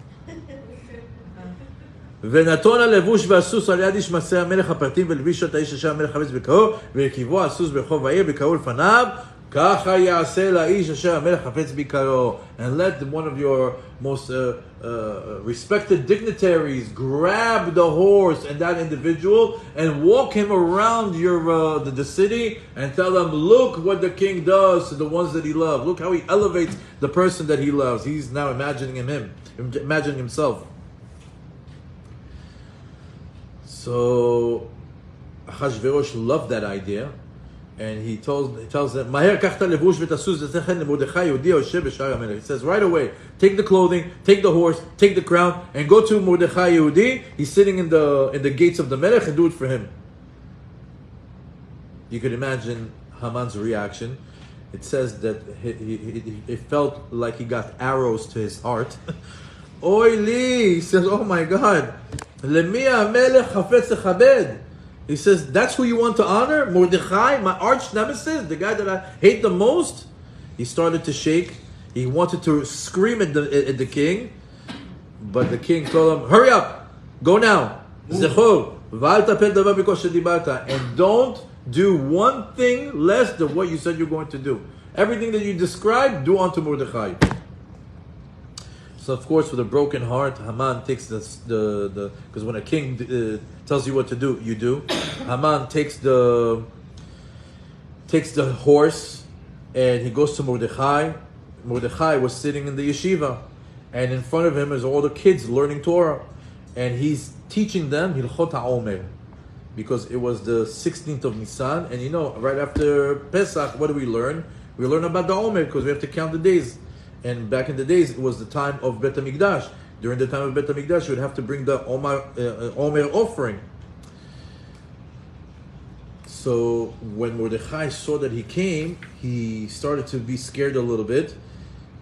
ונתון הלבוש והסוס על יד איש מעשה המלך הפרטים ולביש את האיש אשר המלך חפץ בקרו ורכיבו הסוס ברחוב העיר בקרו לפניו ככה יעשה לאיש אשר המלך חפץ בקרו. And let one of your most respected dignitaries grab the horse and that individual and walk him around the city and tell them, look what the king does to the ones that he loves. Look how he elevates the person that he loves. He's now imagining himself. So Achashverosh loved that idea, and he tells them, "Maher kach ta levush v'tasuz v'techen leMordechai Yehudi yoshev b'shar hamelech." He says, right away, take the clothing, take the horse, take the crown, and go to Mordechai Yehudi. He's sitting in the gates of the Melech, and do it for him. You could imagine Haman's reaction. It says that it felt like he got arrows to his heart. Oy li, he says, oh my God. Lemi HaMelech Chafetz Lechabed. He says, that's who you want to honor? Mordechai, my arch nemesis, the guy that I hate the most? He started to shake. He wanted to scream at the king. But the king told him, hurry up, go now. Zechor, v'al tapel davar b'kol shedibarta. And don't do one thing less than what you said you're going to do. Everything that you described, do unto Mordechai. So of course, with a broken heart, Haman takes because when a king tells you what to do, you do. Haman takes the horse and he goes to Mordechai. Mordechai was sitting in the yeshiva, and in front of him is all the kids learning Torah, and he's teaching them Hilchot HaOmer, because it was the 16th of Nisan, and right after Pesach, what do we learn? We learn about the Omer because we have to count the days. And back in the days, it was the time of Bet HaMikdash. During the time of Bet HaMikdash, you would have to bring the Omer offering. So when Mordechai saw that he came, he started to be scared a little bit.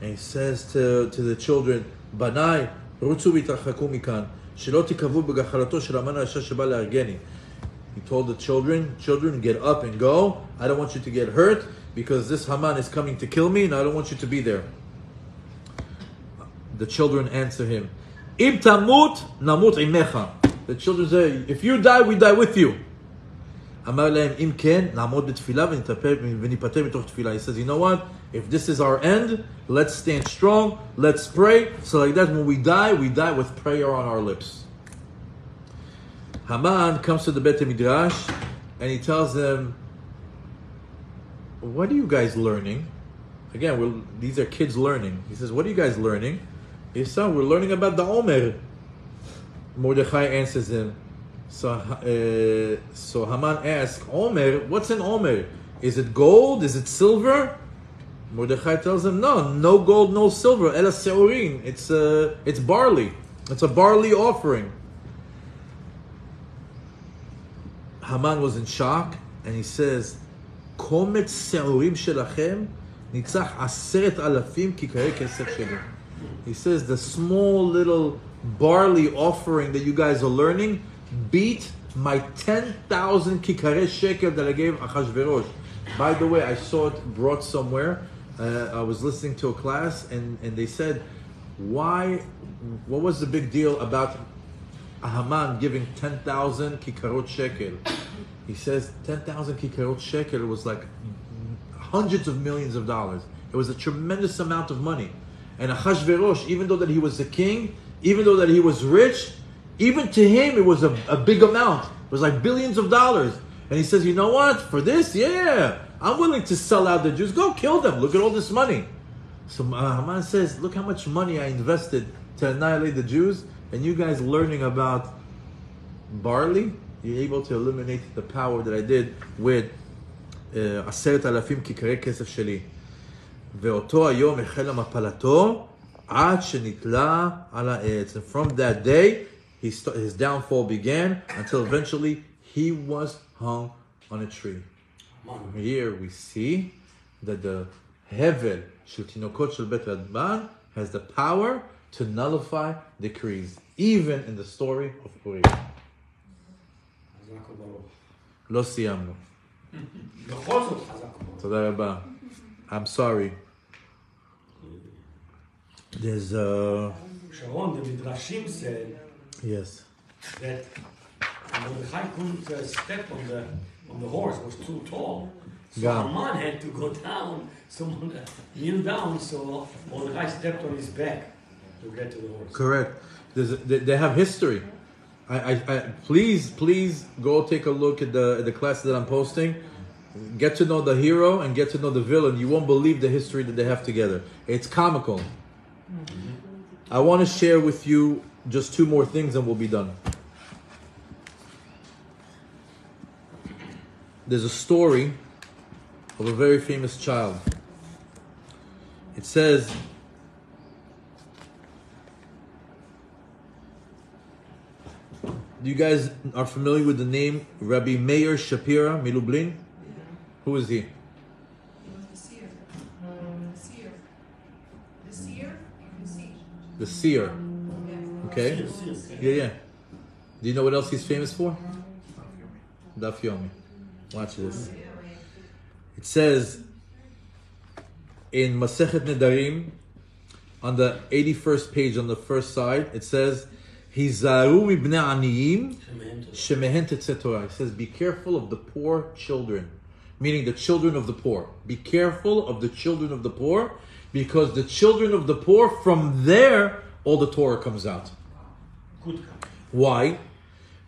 And he says to the children, Banai, רוצו והתרחקו מכאן, שלא תיכוו בגחלתו של המן הרשע שבא להרגני. He told the children, get up and go. I don't want you to get hurt, because this Haman is coming to kill me, and I don't want you to be there. The children answer him, Im tamut namut imecha. The children say, if you die, we die with you. אמר להם, אם כן, נעמוד בתפילה וניפטר מתוך תפילה. He says, you know what? If this is our end, let's stand strong, let's pray. So like that, when we die with prayer on our lips. Haman comes to the Beit Midrash and he tells them, what are you guys learning? Again, these are kids learning. He says, what are you guys learning? He says, we're learning about the Omer. Mordechai answers him. So Haman asks, Omer, what's an Omer? Is it gold? Is it silver? Mordechai tells him, no gold, no silver. Ela seurin. It's barley. It's a barley offering. Haman was in shock and he says, Komet seurim shelachem nitzach 10,000 kikare kesef sheli. He says the small little barley offering that you guys are learning beat my 10,000 kikare shekel that I gave Achashverosh. By the way, I saw it brought somewhere. I was listening to a class and they said, what was the big deal about Haman giving 10,000 kikarot shekel? He says 10,000 kikarot shekel was like hundreds of millions of dollars. It was a tremendous amount of money. And Achashverosh, even though that he was the king, even though that he was rich, even to him it was a big amount. It was like billions of dollars. And he says, you know what? For this, yeah, I'm willing to sell out the Jews. Go kill them. Look at all this money. So Haman says, look how much money I invested to annihilate the Jews. And you guys learning about barley, you're able to eliminate the power that I did with 10,000 כיכרי כסף שלי. ואותו היום החלה מפלתו עד שנתלה על העץ. And from that day, his downfall began until eventually he was hung on a tree. Here we see that the hevel של תינוקות של בית רבן has the power to nullify decrees, even in the story of Purim. לא סיימנו. תודה רבה. I'm sorry. There's Sharon, the Midrashim said yes. that Mordechai couldn't step on the horse, it was too tall. So Haman had to go down, someone kneel down, so Mordechai stepped on his back to get to the horse. Correct. They have history. Please go take a look at the class that I'm posting. Get to know the hero and get to know the villain. You won't believe the history that they have together. It's comical. I want to share with you just two more things and we'll be done. There's a story of a very famous child. It says, you guys are familiar with the name Rabbi Meir Shapira Milublin? Who is he? He was the seer. The seer, you can see. The seer. Yeah. Okay? Yeah. Do you know what else he's famous for? Daf Yomi. Watch this. It says in Masechet Nedarim, on the 81st page on the first side, it says, Hizaru ibn aniyim shemehen tetzeh Torah. It says, be careful of the poor children. Meaning the children of the poor. Be careful of the children of the poor, because the children of the poor, from there, all the Torah comes out. Good. Why?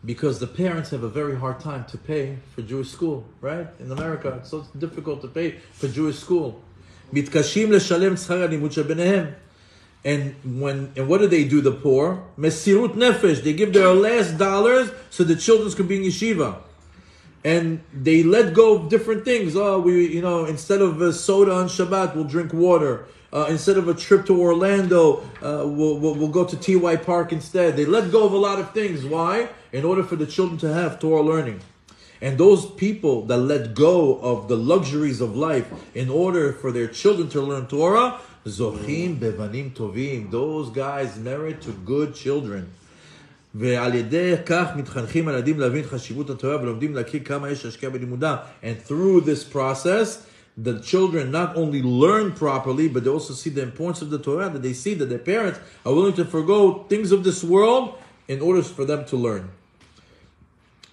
Because the parents have a very hard time to pay for Jewish school, right? In America, it's so difficult to pay for Jewish school. Mitkashim leshalem tzchar halimud shebenehem. And what do they do, the poor? Mesirut nefesh. They give their last dollars so the children can be in yeshiva. And they let go of different things. Instead of soda on Shabbat, we'll drink water. Instead of a trip to Orlando, we'll go to TY Park instead. They let go of a lot of things. Why? In order for the children to have Torah learning. And those people that let go of the luxuries of life in order for their children to learn Torah, Zochim bevanim tovim. Those guys merit to good children. ועל ידי כך מתחנכים הילדים להבין חשיבות התורה ולומדים להכיר כמה יש להשקיע בלימודם. And through this process, the children not only learn properly, but they also see the importance of the Torah, that they see that their parents are willing to forgo things of this world in order for them to learn.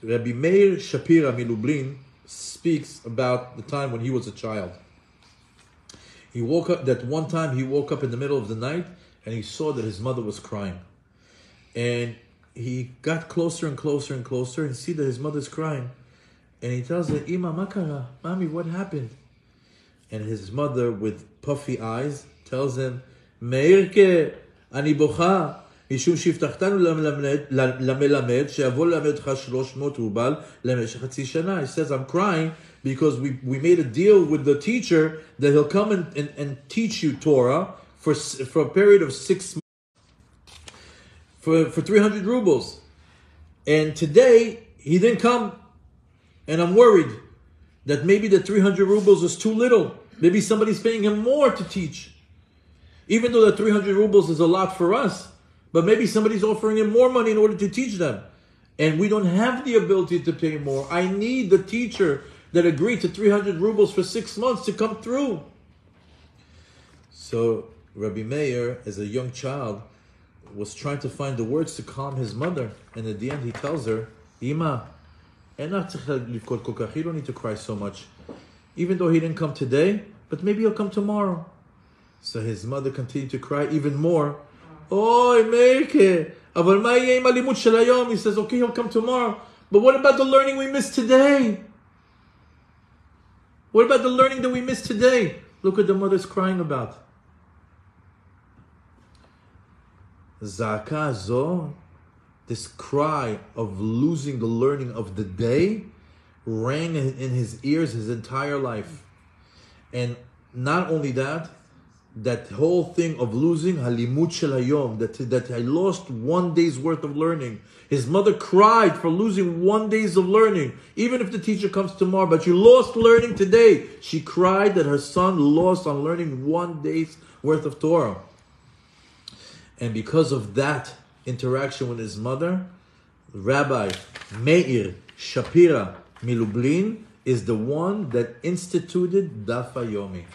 Rabbi Meir Shapira Milublin speaks about the time when he was a child. He woke up, that one time he woke up in the middle of the night and he saw that his mother was crying. And he got closer and closer and closer and see that his mother's crying. And he tells her, Ima, makara, mommy, what happened? And his mother, with puffy eyes, tells him, Meirke, ani bocha, משום שהבטחתנו למלמד, שיבוא ללמד אותך 300 רובל למשך חצי שנה. He says, I'm crying because we made a deal with the teacher that he'll come and teach you Torah for a period of 6 months, for 300 rubles. And today, he didn't come. And I'm worried that maybe the 300 rubles is too little. Maybe somebody's paying him more to teach. Even though the 300 rubles is a lot for us, but maybe somebody's offering him more money in order to teach them. And we don't have the ability to pay more. I need the teacher that agreed to 300 rubles for 6 months to come through. So Rabbi Meir, as a young child, was trying to find the words to calm his mother. And at the end he tells her, Ima, you don't need to cry so much. Even though he didn't come today, but maybe he'll come tomorrow. So his mother continued to cry even more. Oh, Meirke, אבל מה יהיה עם הלימוד של היום? He says, okay, he'll come tomorrow. But what about the learning we missed today? What about the learning that we missed today? Look what the mother's crying about. Zaka zo, this cry of losing the learning of the day, rang in his ears his entire life. And not only that, that whole thing of losing halimut shel hayom, that I lost 1 day's worth of learning. His mother cried for losing 1 day's of learning. Even if the teacher comes tomorrow, but you lost learning today. She cried that her son lost on learning 1 day's worth of Torah. And because of that interaction with his mother, Rabbi Meir Shapira Milublin is the one that instituted Daf Yomi.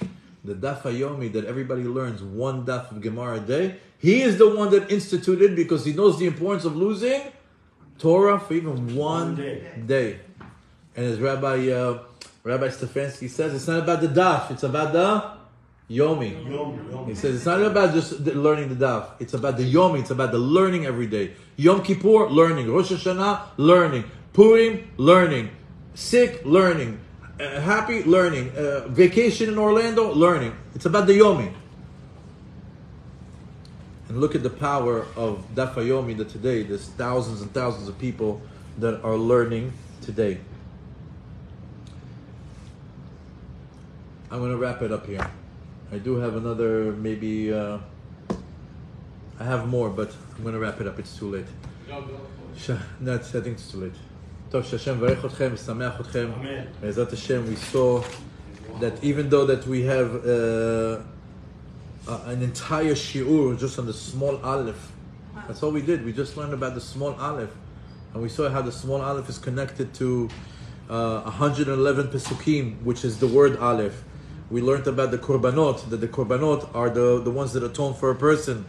The Daf Yomi that everybody learns, 1 daf of Gemara a day. He is the one that instituted because he knows the importance of losing Torah for even one day. And as Rabbi Stefanski says, it's not about the daf, it's about the Yomi. He says it's not about just learning the daf, it's about the Yomi, it's about the learning every day. Yom Kippur, learning. Rosh Hashanah, learning. Purim, learning. Sick, learning. Happy, learning. Vacation in Orlando, learning. It's about the Yomi. And look at the power of Daf Yomi that today there's thousands and thousands of people that are learning today. I'm going to wrap it up here. I do have another, maybe, I have more, but I'm going to wrap it up. It's too late. No, I think it's too late. טוב, שהשם מברך אתכם ושמח אתכם. בעזרת השם, we saw that even though that we have an entire shiur just on the small aleph, that's all we did. We just learned about the small aleph. And we saw how the small aleph is connected to 111 pesukim, which is the word aleph. We learned about the korbanot, that the korbanot are the ones that atone for a person.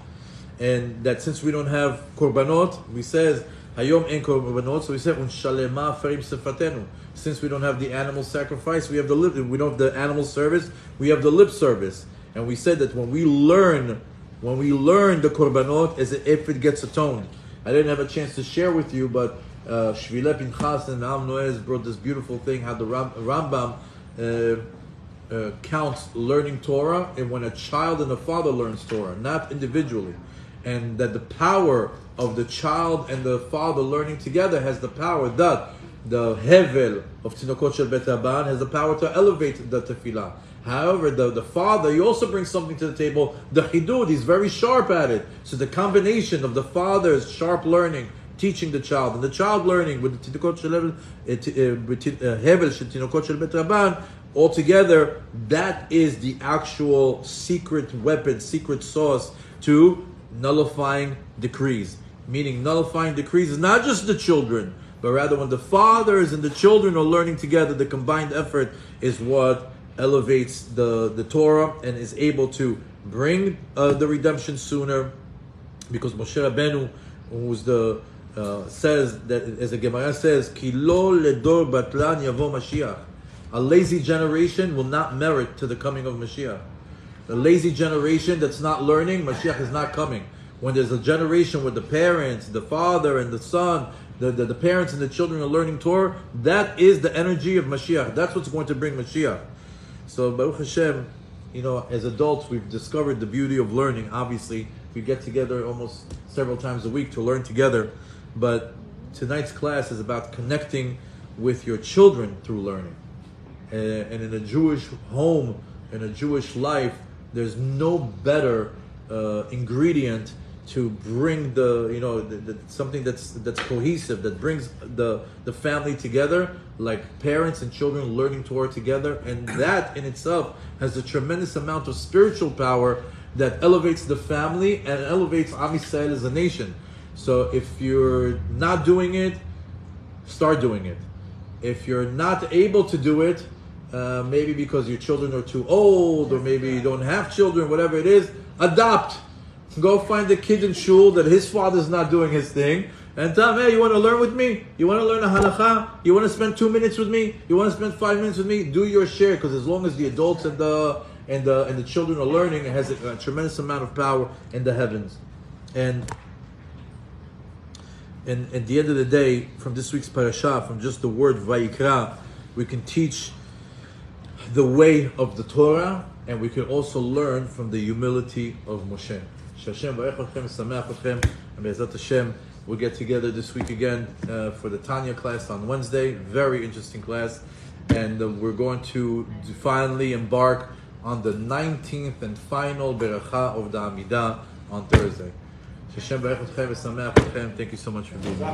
And that since we don't have korbanot, we says, Hayom en korbanot, so we said, unshalema ferim sefatenu. Since we don't have the animal sacrifice, we have the lip, we don't have the animal service, we have the lip service. And we said that when we learn the korbanot, as if it gets atoned. I didn't have a chance to share with you, but Shvile Pinchas and Am Noez brought this beautiful thing, how the Rambam counts learning Torah, and when a child and a father learns Torah, not individually. And that the power of the child and the father learning together has the power that the hevel of Tinokot Shel Bet Rabban has the power to elevate the tefillah. However, the father, he also brings something to the table. The chidud, he's very sharp at it. So the combination of the father's sharp learning, teaching the child, and the child learning with the Tinokot Shel hevel Shel Tinokot Shel Bet Rabban, altogether, that is the actual secret weapon, secret sauce to nullifying decrees. Meaning nullifying decrees is not just the children, but rather when the fathers and the children are learning together, the combined effort is what elevates the Torah and is able to bring the redemption sooner. Because Moshe Rabbeinu, who was the says that, as the Gemara says, Ki lo ledor batlan yavo Mashiach. A lazy generation will not merit to the coming of Mashiach. The lazy generation that's not learning, Mashiach is not coming. When there's a generation where the parents, the father and the son, the parents and the children are learning Torah, that is the energy of Mashiach. That's what's going to bring Mashiach. So Baruch Hashem, as adults, we've discovered the beauty of learning. Obviously, we get together almost several times a week to learn together. But tonight's class is about connecting with your children through learning. And in a Jewish home, in a Jewish life, there's no better ingredient to bring the something that's cohesive, that brings the family together, like parents and children learning Torah together, and that in itself has a tremendous amount of spiritual power that elevates the family and elevates Am Yisrael as a nation. So if you're not doing it, start doing it. If you're not able to do it, maybe because your children are too old, or maybe you don't have children, whatever it is, adopt. Go find a kid in shul that his father's not doing his thing, and tell him, hey, you want to learn with me? You want to learn a halakha? You want to spend 2 minutes with me? You want to spend 5 minutes with me? Do your share, because as long as the adults and the children are learning, it has a tremendous amount of power in the heavens. And at the end of the day, from this week's parasha, from just the word Vayikra, we can teach the way of the Torah, and we can also learn from the humility of Moshe. Hashem varech atkhem, sameach atkhem, and Be'ezrat Hashem, we'll get together this week again for the Tanya class on Wednesday. Very interesting class, and we're going to finally embark on the 19th and final beracha of the Amidah on Thursday. Hashem varech atkhem, sameach atkhem. Thank you so much for being here.